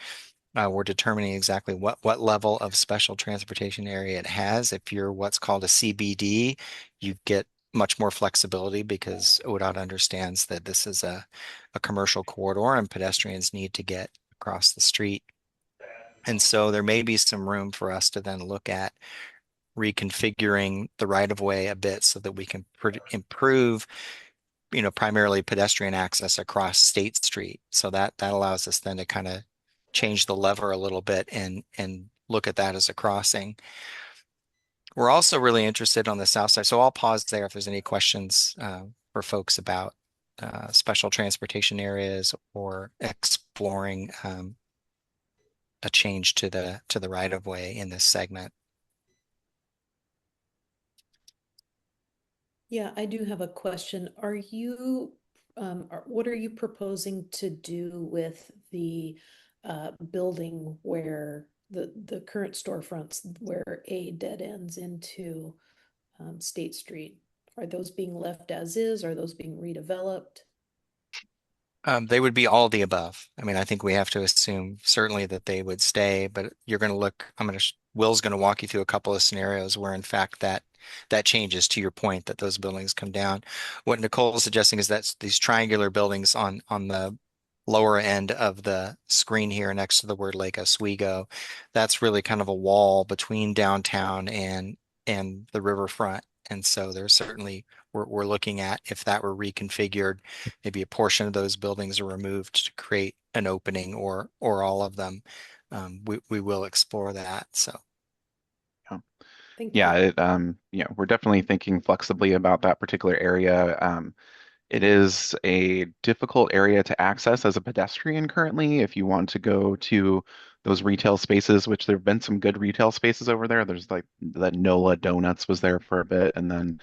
We're determining exactly what level of special transportation area it has. If you're what's called a CBD, you get much more flexibility because ODOT understands that this is a commercial corridor and pedestrians need to get across the street. And so there may be some room for us to then look at reconfiguring the right-of-way a bit so that we can improve, primarily pedestrian access across State Street. So that allows us then to kind of change the lever a little bit and look at that as a crossing. We're also really interested on the south side. So I'll pause there if there's any questions for folks about special transportation areas or exploring a change to the right of way in this segment. Yeah, I do have a question. Are you, what are you proposing to do with the building where the current storefronts where A dead ends into State Street? Are those being left as is? Are those being redeveloped? They would be all the above. I mean, I think we have to assume certainly that they would stay, but you're going to look, Will's going to walk you through a couple of scenarios where in fact that changes, to your point that those buildings come down. What Nicole is suggesting is that these triangular buildings on the lower end of the screen here next to the word Lake Oswego, that's really kind of a wall between downtown and the riverfront. And so there's certainly, we're looking at if that were reconfigured, maybe a portion of those buildings are removed to create an opening or all of them. We will explore that. So. Yeah. Thank Yeah, you. we're definitely thinking flexibly about that particular area. It is a difficult area to access as a pedestrian currently. If you want to go to those retail spaces, which there have been some good retail spaces over there. There's like that NOLA Donuts was there for a bit and then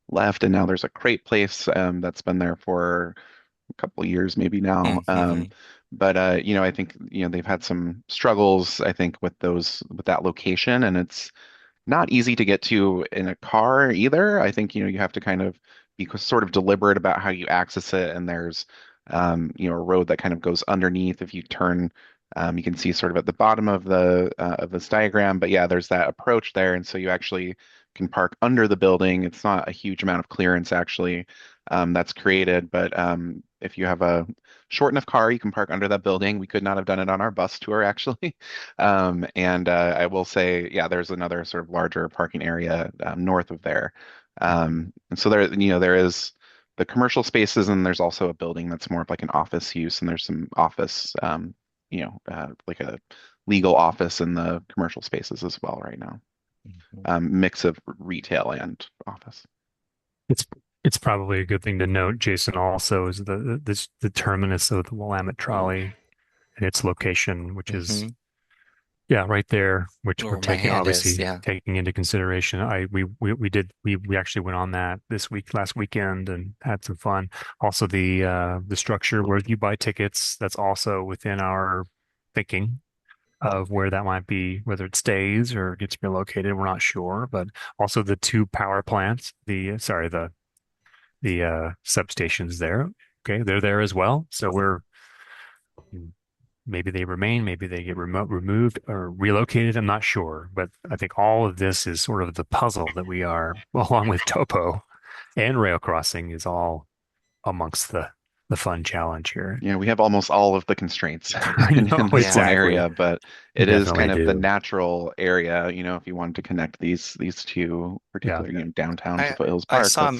left, and now there's a Crate Place that's been there for a couple of years maybe now. Mm-hmm. But I think they've had some struggles, I think, with that location, and it's not easy to get to in a car either. I think, you have to kind of be sort of deliberate about how you access it. And there's, a road that kind of goes underneath. If you turn, you can see sort of at the bottom of this diagram. But yeah, there's that approach there, and so you actually can park under the building. It's not a huge amount of clearance actually that's created, but if you have a short enough car, you can park under that building. We could not have done it on our bus tour actually. And I will say, yeah, there's another sort of larger parking area north of there. And so there is the commercial spaces, and there's also a building that's more of like an office use, and there's some office, like a legal office in the commercial spaces as well right now. Mix of retail and office. It's probably a good thing to note, Jason, also is the terminus of the Willamette Trolley and its location, which is right there, which Where we're my hand is, obviously taking into consideration. We actually went on that last weekend and had some fun. Also the structure where you buy tickets, that's also within our thinking of where that might be, whether it stays or gets relocated, we're not sure. But also the two power plants, the substations there. Okay, they're there as well. So maybe they remain, maybe they get removed or relocated. I'm not sure, but I think all of this is sort of the puzzle that we are, along with topo and rail crossing, is all amongst the fun challenge here. Yeah, we have almost all of the constraints I know, in this one exactly. area, but We it is kind definitely of the do. natural area, if you wanted to connect these two particular, downtown to Foothills I Park. saw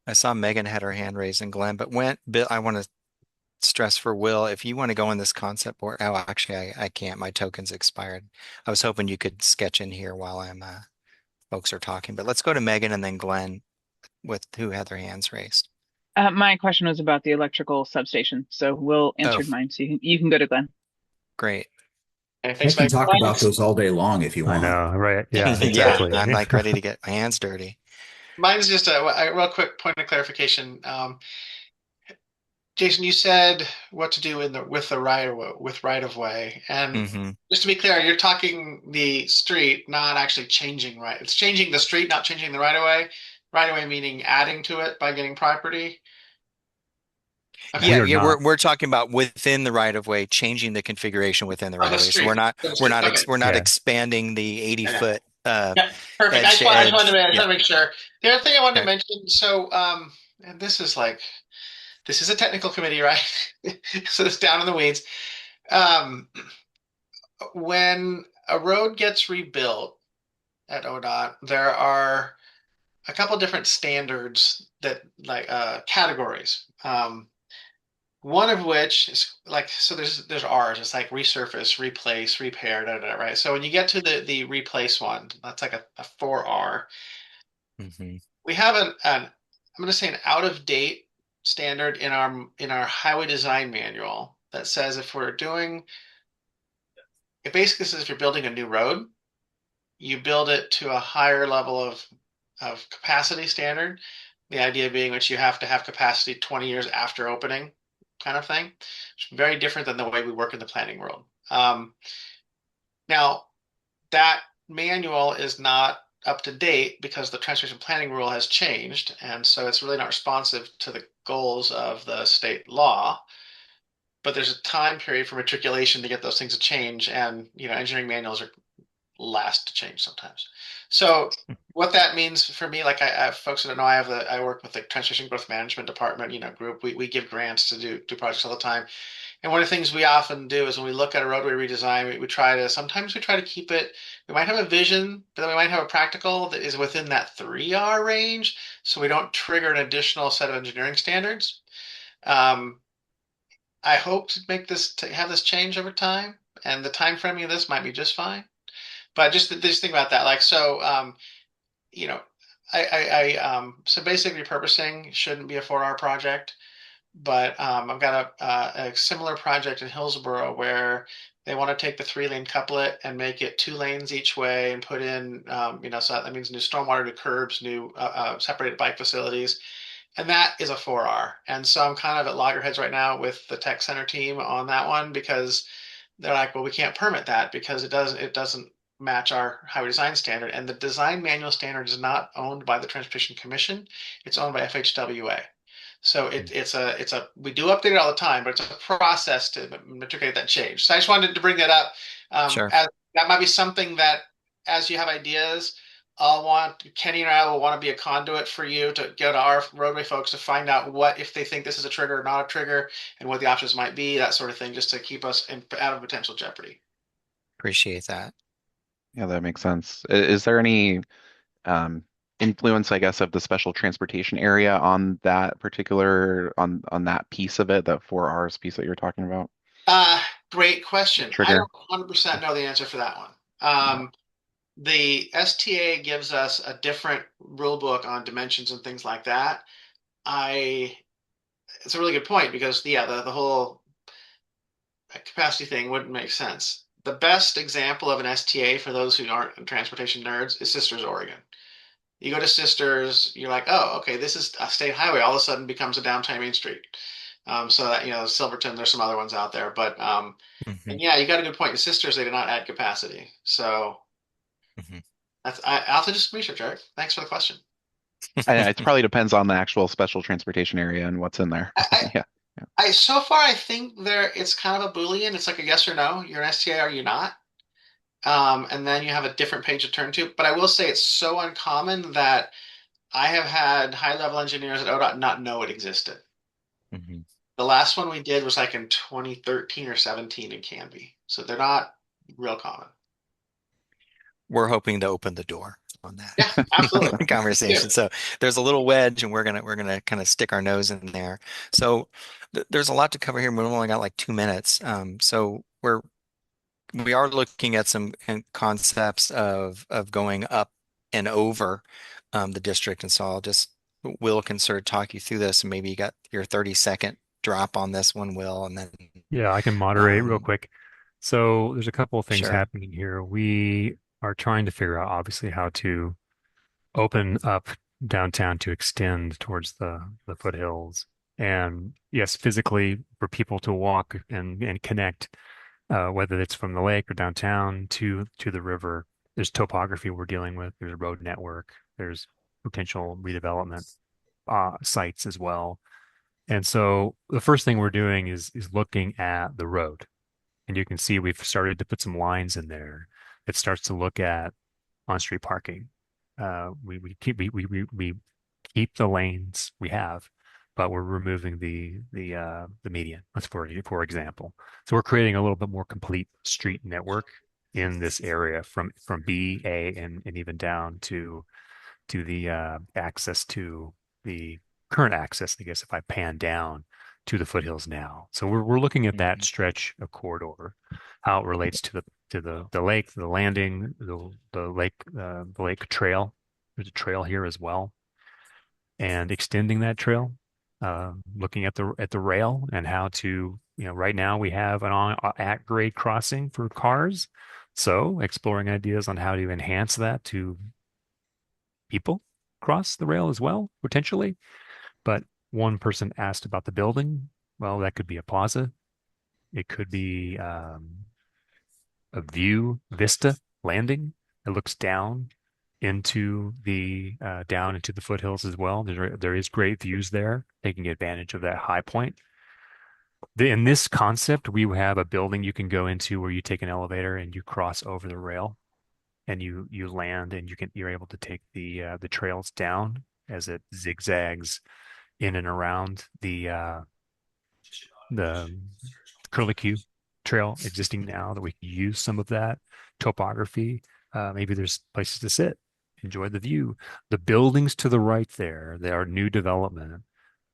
I saw Megan had her hand raised and Glenn, but Bill, I want to stress for Will, if you want to go in this concept board. Oh, actually, I can't. My token's expired. I was hoping you could sketch in here while folks are talking, but let's go to Megan and then Glenn with who had their hands raised. My question was about the electrical substation, so Will answered mine. So you can go to Glenn. Great. I can talk about those all day long if you want. I know, right? Yeah, exactly. Yeah, I'm like ready to get my hands dirty. Mine's just a real quick point of clarification. Jason, you said what to do with right of way, and just to be clear, you're talking the street, not actually changing right. It's changing the street, not changing the right of way. Right of way meaning adding to it by getting property. Okay. Yeah, we're talking about within the right of way, changing the configuration within the right of way. So we're not expanding the 80-foot. Yeah, perfect. I just wanted to make sure. The other thing I wanted to mention, so and this is a technical committee, right? So it's down in the weeds. When a road gets rebuilt at ODOT, there are a couple different standards that categories. One of which is so there's ours. It's like resurface, replace, repair, right? So when you get to the replace one, that's like a 4R. We have I'm going to say an out of date standard in our highway design manual that says it basically says if you're building a new road, you build it to a higher level of capacity standard. The idea being which you have to have capacity 20 years after opening, kind of thing. It's very different than the way we work in the planning world. Now, that manual is not up to date because the transportation planning rule has changed, and so it's really not responsive to the goals of the state law. But there's a time period for matriculation to get those things to change, and engineering manuals are last to change sometimes. So what that means for me, like I folks that don't know, I work with the Transportation Growth Management Department, group. We give grants to do projects all the time. And one of the things we often do is when we look at a roadway redesign, we try to keep it, we might have a vision, but then we might have a practical that is within that 3R range, so we don't trigger an additional set of engineering standards. I hope to have this change over time, and the time framing of this might be just fine. But just think about that. you know, so basic repurposing shouldn't be a 4-hour project, but I've got a similar project in Hillsborough where they want to take the 3-lane couplet and make it 2 lanes each way and put in, so that means new stormwater, new curbs, new separated bike facilities. And that is a 4R. And so I'm kind of at loggerheads right now with the tech center team on that one because they're like, well, we can't permit that because it doesn't match our highway design standard. And the design manual standard is not owned by the Transportation Commission. It's owned by FHWA. So it's a we do update it all the time, but it's a process to matriculate that change. So I just wanted to bring that up. Sure. As that might be something that as you have ideas, Kenny and I will want to be a conduit for you to go to our roadway folks to find out what if they think this is a trigger or not a trigger and what the options might be, that sort of thing, just to keep us out of potential jeopardy. Appreciate that. Yeah, that makes sense. Is there any influence, I guess, of the special transportation area on that particular on that piece of it, that 4Rs piece that you're talking about? Great question. I Trigger. don't 100% know the answer for that one. The STA gives us a different rule book on dimensions and things like that. It's a really good point because the whole capacity thing wouldn't make sense. The best example of an STA for those who aren't transportation nerds is Sisters, Oregon. You go to Sisters, you're like, oh, okay, this is a state highway. All of a sudden becomes a downtown Main Street. So that, Silverton, there's some other ones out there, but and yeah, you got a good point. In Sisters, they did not add capacity. So I'll have to do some research, Eric. Thanks for the question. It probably depends on the actual special transportation area and what's in there. Yeah. So far, I think it's kind of a Boolean. It's like a yes or no. You're an STA, are you not? And then you have a different page to turn to. But I will say it's so uncommon that I have had high-level engineers at ODOT not know it existed. The last one we did was like in 2013 or 17 in Canby. So they're not real common. We're hoping to open the door on that. Yeah, absolutely. Conversation. So there's a little wedge, and we're gonna kind of stick our nose in there. So there's a lot to cover here. We've only got like 2 minutes. So we are looking at some concepts of going up and over the district, and so Will can sort of talk you through this, and maybe you got your 30-second drop on this one, Will, and then yeah, I can moderate real quick. So there's a couple of things happening here. We are trying to figure out, obviously, how to open up downtown to extend towards the foothills. And yes, physically for people to walk and connect, whether it's from the lake or downtown to the river. There's topography we're dealing with. There's a road network. There's potential redevelopment sites as well. And so the first thing we're doing is looking at the road. And you can see we've started to put some lines in there that starts to look at on-street parking. We keep the lanes we have, but we're removing the median. That's for example. So we're creating a little bit more complete street network in this area from B, A, and even down to the access to the current access, I guess, if I pan down to the foothills now. So we're looking at that stretch of corridor, how it relates to the lake, the landing, the lake trail. There's a trail here as well, and extending that trail, looking at the rail and how to, right now we have an at grade crossing for cars, so exploring ideas on how to enhance that to people cross the rail as well, potentially. But one person asked about the building. Well, that could be a plaza. It could be a vista landing. It looks down into the foothills as well. There is great views there, taking advantage of that high point. In this concept, we have a building you can go into where you take an elevator and you cross over the rail, and you land, and you're able to take the trails down as it zigzags in and around the curlicue trail existing now, that we can use some of that topography. Maybe there's places to sit, enjoy the view. The buildings to the right there, they are new development.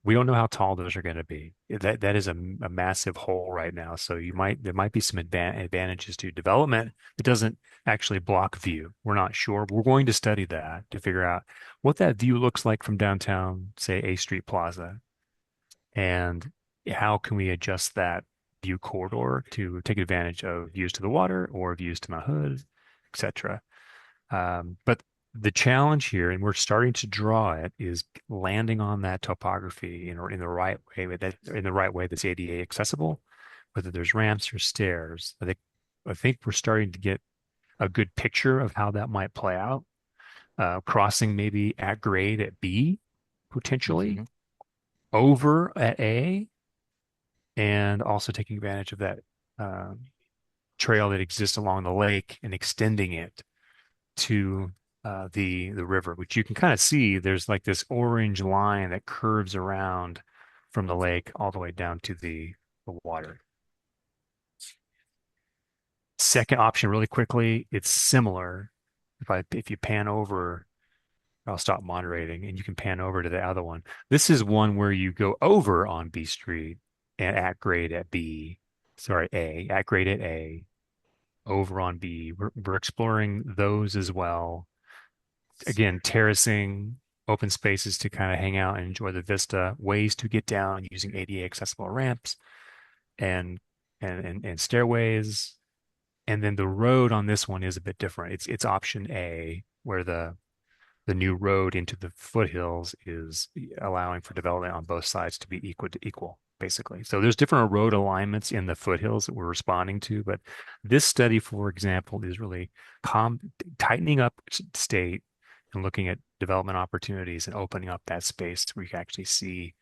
We don't know how tall those are going to be. That is a massive hole right now. So there might be some advantages to development. It doesn't actually block view. We're not sure. We're going to study that to figure out what that view looks like from downtown, say A Street Plaza, and how can we adjust that view corridor to take advantage of views to the water or views to Mount Hood, etc. But the challenge here, and we're starting to draw it, is landing on that topography in the right way that's ADA accessible, whether there's ramps or stairs. I think we're starting to get a good picture of how that might play out. Crossing maybe at grade at B, potentially over at A, and also taking advantage of that trail that exists along the lake and extending it to the river, which you can kind of see. There's like this orange line that curves around from the lake all the way down to the water. Second option, really quickly, it's similar. If you pan over, I'll stop moderating, and you can pan over to the other one. This is one where you go over on B Street and at grade at B, sorry, A, at grade at A, over on B. We're exploring those as well. Again, terracing, open spaces to kind of hang out and enjoy the vista, ways to get down using ADA accessible ramps and stairways. And then the road on this one is a bit different. It's option A, where the new road into the foothills is allowing for development on both sides to be equal, basically. So there's different road alignments in the foothills that we're responding to, but this study, for example, is really tightening up state and looking at development opportunities and opening up that space where you can actually see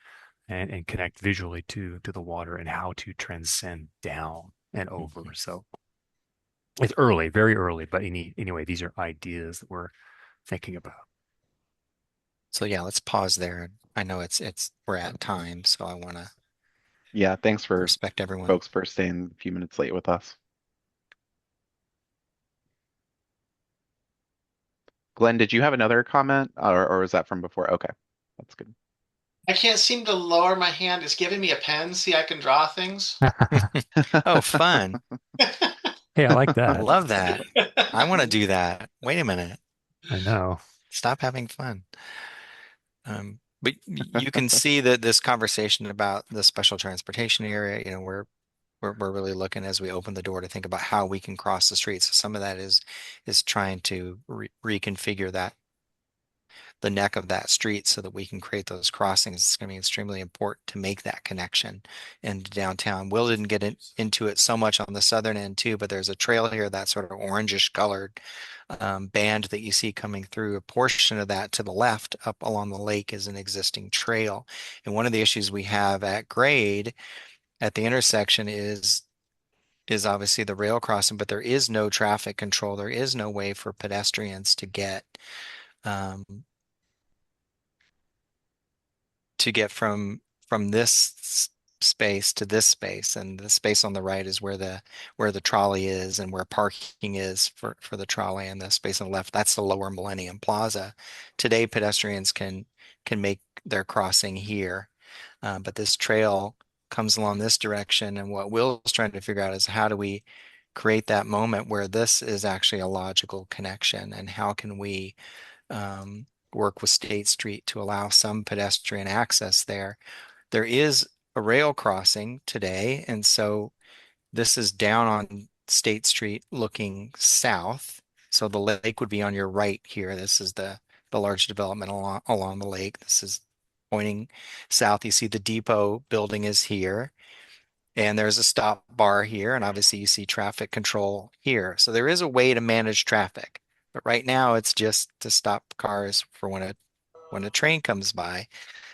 and connect visually to the water and how to transcend down and over. So it's early, very early, but anyway, these are ideas that we're thinking about. So yeah, let's pause there. I know we're at time, so I want to thanks for respect everyone. Folks for staying a few minutes late with us. Glenn, did you have another comment, or was that from before? Okay, that's good. I can't seem to lower my hand. It's giving me a pen. See, I can draw things. Oh, fun. Hey, I like that. I love that. I want to do that. Wait a minute. I know. Stop having fun. But you can see that this conversation about the special transportation area, we're really looking as we open the door to think about how we can cross the street. So some of that is trying to reconfigure the neck of that street so that we can create those crossings. It's going to be extremely important to make that connection into downtown. Will didn't get into it so much on the southern end too, but there's a trail here, that sort of orangish colored band that you see coming through. A portion of that to the left up along the lake is an existing trail. And one of the issues we have at grade at the intersection is obviously the rail crossing, but there is no traffic control. There is no way for pedestrians to get from this space to this space, and the space on the right is where the trolley is and where parking is for the trolley, and the space on the left, that's the lower Millennium Plaza. Today pedestrians can make their crossing here, but this trail comes along this direction, and what Will's trying to figure out is how do we create that moment where this is actually a logical connection, and how can we work with State Street to allow some pedestrian access there. There is a rail crossing today, and so this is down on State Street looking south. So the lake would be on your right here. This is the large development along the lake. This is pointing south. You see the depot building is here, and there's a stop bar here, and obviously you see traffic control here. So there is a way to manage traffic. But right now it's just to stop cars for when a train comes by.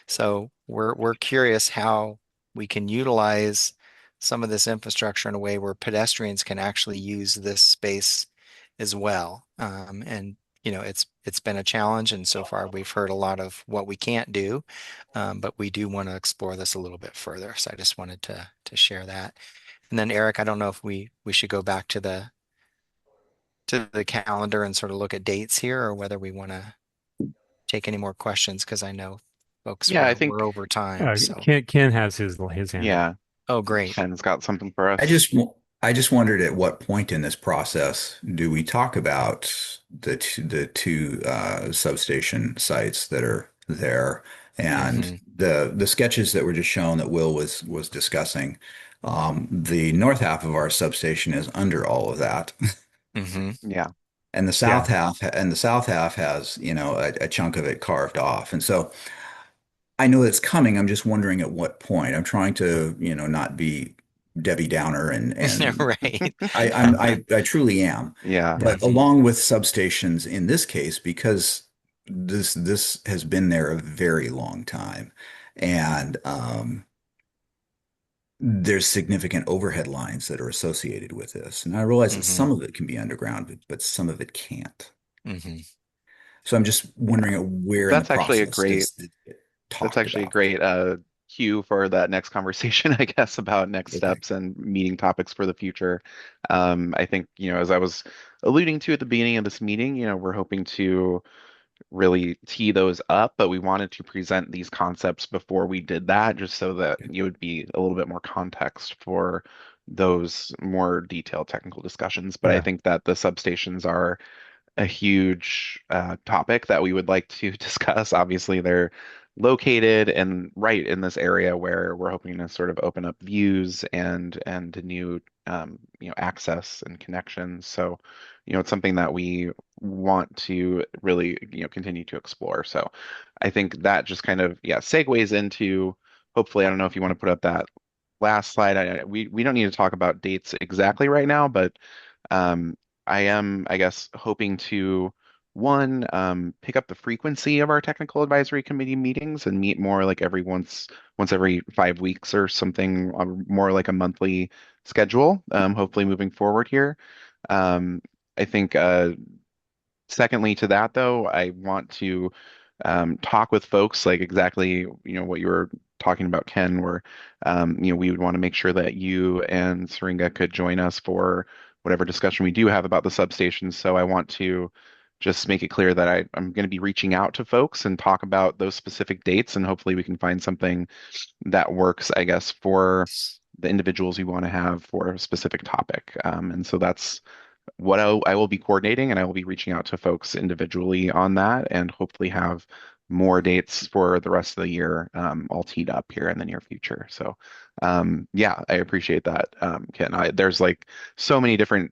So we're curious how we can utilize some of this infrastructure in a way where pedestrians can actually use this space as well. And it's been a challenge, and so far we've heard a lot of what we can't do, but we do want to explore this a little bit further. So I just wanted to share that. And then Eric, I don't know if we should go back to the calendar and sort of look at dates here, or whether we want to take any more questions, because I know folks. Yeah, I We're think over time, so Ken has his hand up. yeah, oh great. Ken's got something for I us. just I just wondered at what point in this process do we talk about the two substation sites that are there and the sketches that were just shown that Will was discussing. The north half of our substation is under all of that. Yeah. And the south half has, a chunk of it carved off. And so I know it's coming. I'm just wondering at what point. I'm trying to, not be Debbie Downer and Right. I truly am. Yeah. But along with substations in this case, because this has been there a very long time, and there's significant overhead lines that are associated with this. And I realize that some of it can be underground, but some of it can't. So I'm just wondering where in the That's actually a process great does it get that's talked actually a about. great cue for that next conversation, I guess, about next Okay. steps and meeting topics for the future. I think, as I was alluding to at the beginning of this meeting, we're hoping to really tee those up, but we wanted to present these concepts before we did that, just so that you would be a little bit more context for those more detailed technical discussions. But I Yeah. think that the substations are a huge topic that we would like to discuss. Obviously, they're located and right in this area where we're hoping to sort of open up views and new access and connections. So, it's something that we want to really continue to explore. So, I think that just kind of segues into hopefully I don't know if you want to put up that last slide. We don't need to talk about dates exactly right now, but um, I am, I guess, hoping to one, pick up the frequency of our technical advisory committee meetings and meet more like once every 5 weeks or something, more like a monthly schedule. Hopefully moving forward here. Um, I think secondly to that though, I want to talk with folks like exactly what you were talking about, Ken, where we would want to make sure that you and Syringa could join us for whatever discussion we do have about the substations. So I want to just make it clear that I'm going to be reaching out to folks and talk about those specific dates, and hopefully we can find something that works, I guess, for the individuals we want to have for a specific topic. And so that's what I will be coordinating, and I will be reaching out to folks individually on that, and hopefully have more dates for the rest of the year all teed up here in the near future. So, yeah, I appreciate that, Ken. There's like so many different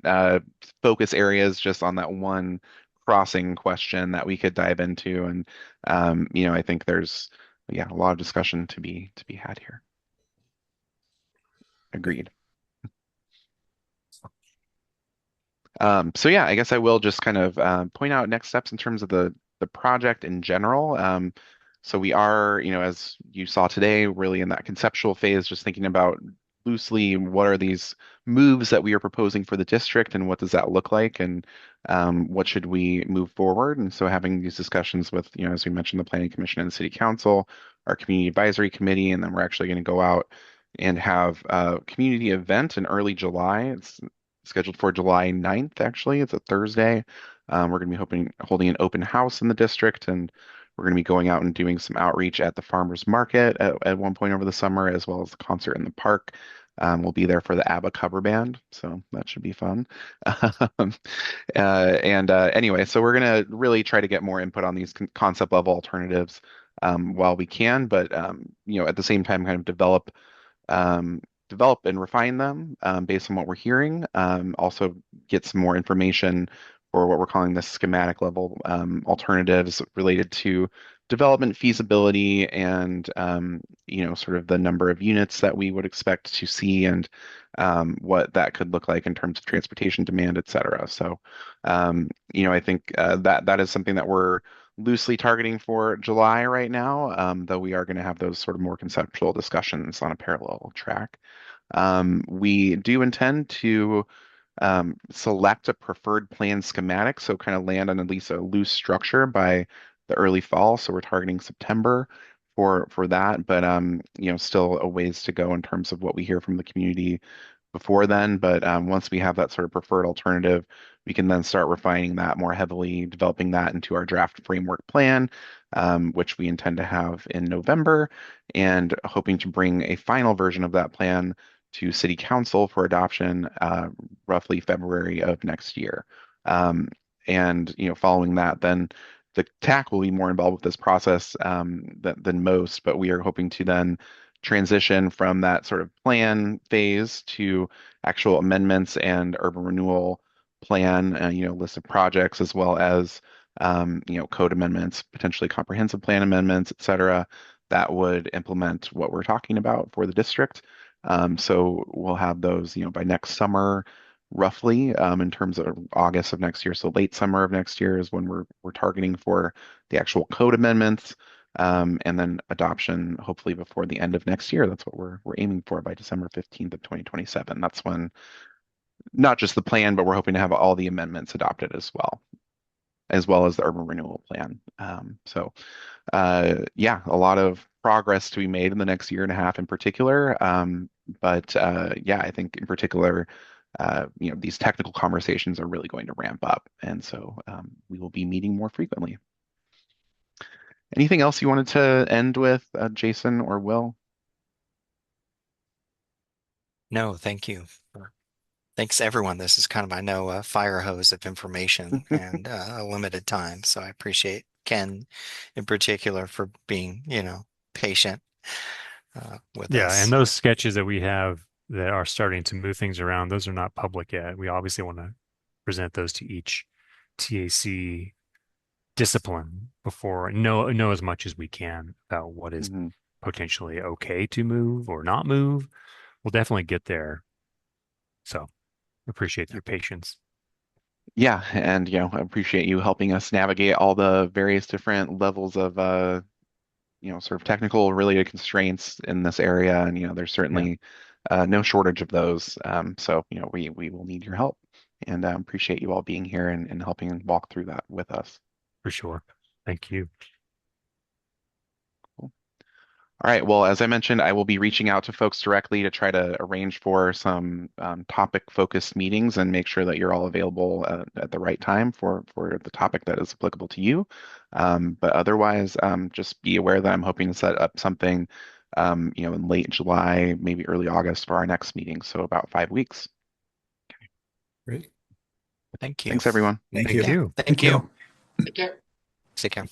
focus areas just on that one crossing question that we could dive into, and I think there's a lot of discussion to be had here. Agreed. So yeah, I guess I will just kind of point out next steps in terms of the project in general. So we are, as you saw today, really in that conceptual phase, just thinking about loosely what are these moves that we are proposing for the district and what does that look like, and what should we move forward. And so having these discussions with, as we mentioned, the Planning Commission and City Council, our Community Advisory Committee, and then we're actually going to go out and have a community event in early July. It's scheduled for July 9th, actually. It's a Thursday. We're going to be holding an open house in the district, and we're going to be going out and doing some outreach at the farmers market at one point over the summer, as well as the concert in the park. We'll be there for the ABBA cover band, so that should be fun. Anyway, so we're going to really try to get more input on these concept level alternatives while we can, but at the same time, kind of develop and refine them based on what we're hearing. Also get some more information for what we're calling the schematic level alternatives related to development feasibility and sort of the number of units that we would expect to see, and what that could look like in terms of transportation demand, et cetera. So I think that is something that we're loosely targeting for July right now, though we are going to have those sort of more conceptual discussions on a parallel track. We do intend to select a preferred plan schematic, so kind of land on at least a loose structure by the early fall. So we're targeting September for that, but still a ways to go in terms of what we hear from the community before then, but once we have that sort of preferred alternative, we can then start refining that more heavily, developing that into our draft framework plan, which we intend to have in November, and hoping to bring a final version of that plan to City Council for adoption roughly February of next year. And following that, then the TAC will be more involved with this process than most, but we are hoping to then transition from that sort of plan phase to actual amendments and urban renewal plan, list of projects, as well as code amendments, potentially comprehensive plan amendments, et cetera, that would implement what we're talking about for the district. So we'll have those, by next summer, roughly, in terms of August of next year. So late summer of next year is when we're targeting for the actual code amendments, and then adoption hopefully before the end of next year. That's what we're aiming for by December 15th of 2027. That's when not just the plan, but we're hoping to have all the amendments adopted as well as the urban renewal plan. Yeah, a lot of progress to be made in the next year and a half in particular. But yeah, I think in particular, these technical conversations are really going to ramp up. And so we will be meeting more frequently. Anything else you wanted to end with, Jason or Will? No, thank you. Thanks everyone. This is kind of, I know, a fire hose of information and a limited time. So I appreciate Ken in particular for being, patient with us. Yeah, and those sketches that we have that are starting to move things around, those are not public yet. We obviously want to present those to each TAC discipline before know as much as we can about what is potentially okay to move or not move. We'll definitely get there. So appreciate your patience. Yeah, and I appreciate you helping us navigate all the various different levels of sort of technical related constraints in this area, and there's certainly no shortage of those. So we will need your help, and appreciate you all being here and helping walk through that with us. For sure. Thank you. Cool. All right. Well, as I mentioned, I will be reaching out to folks directly to try to arrange for some topic-focused meetings and make sure that you're all available at the right time for the topic that is applicable to you. But otherwise, just be aware that I'm hoping to set up something, in late July, maybe early August for our next meeting. So about 5 weeks. Okay. Great. Thank you. Thanks, everyone. Thank you. Thank you. Take care. Take care.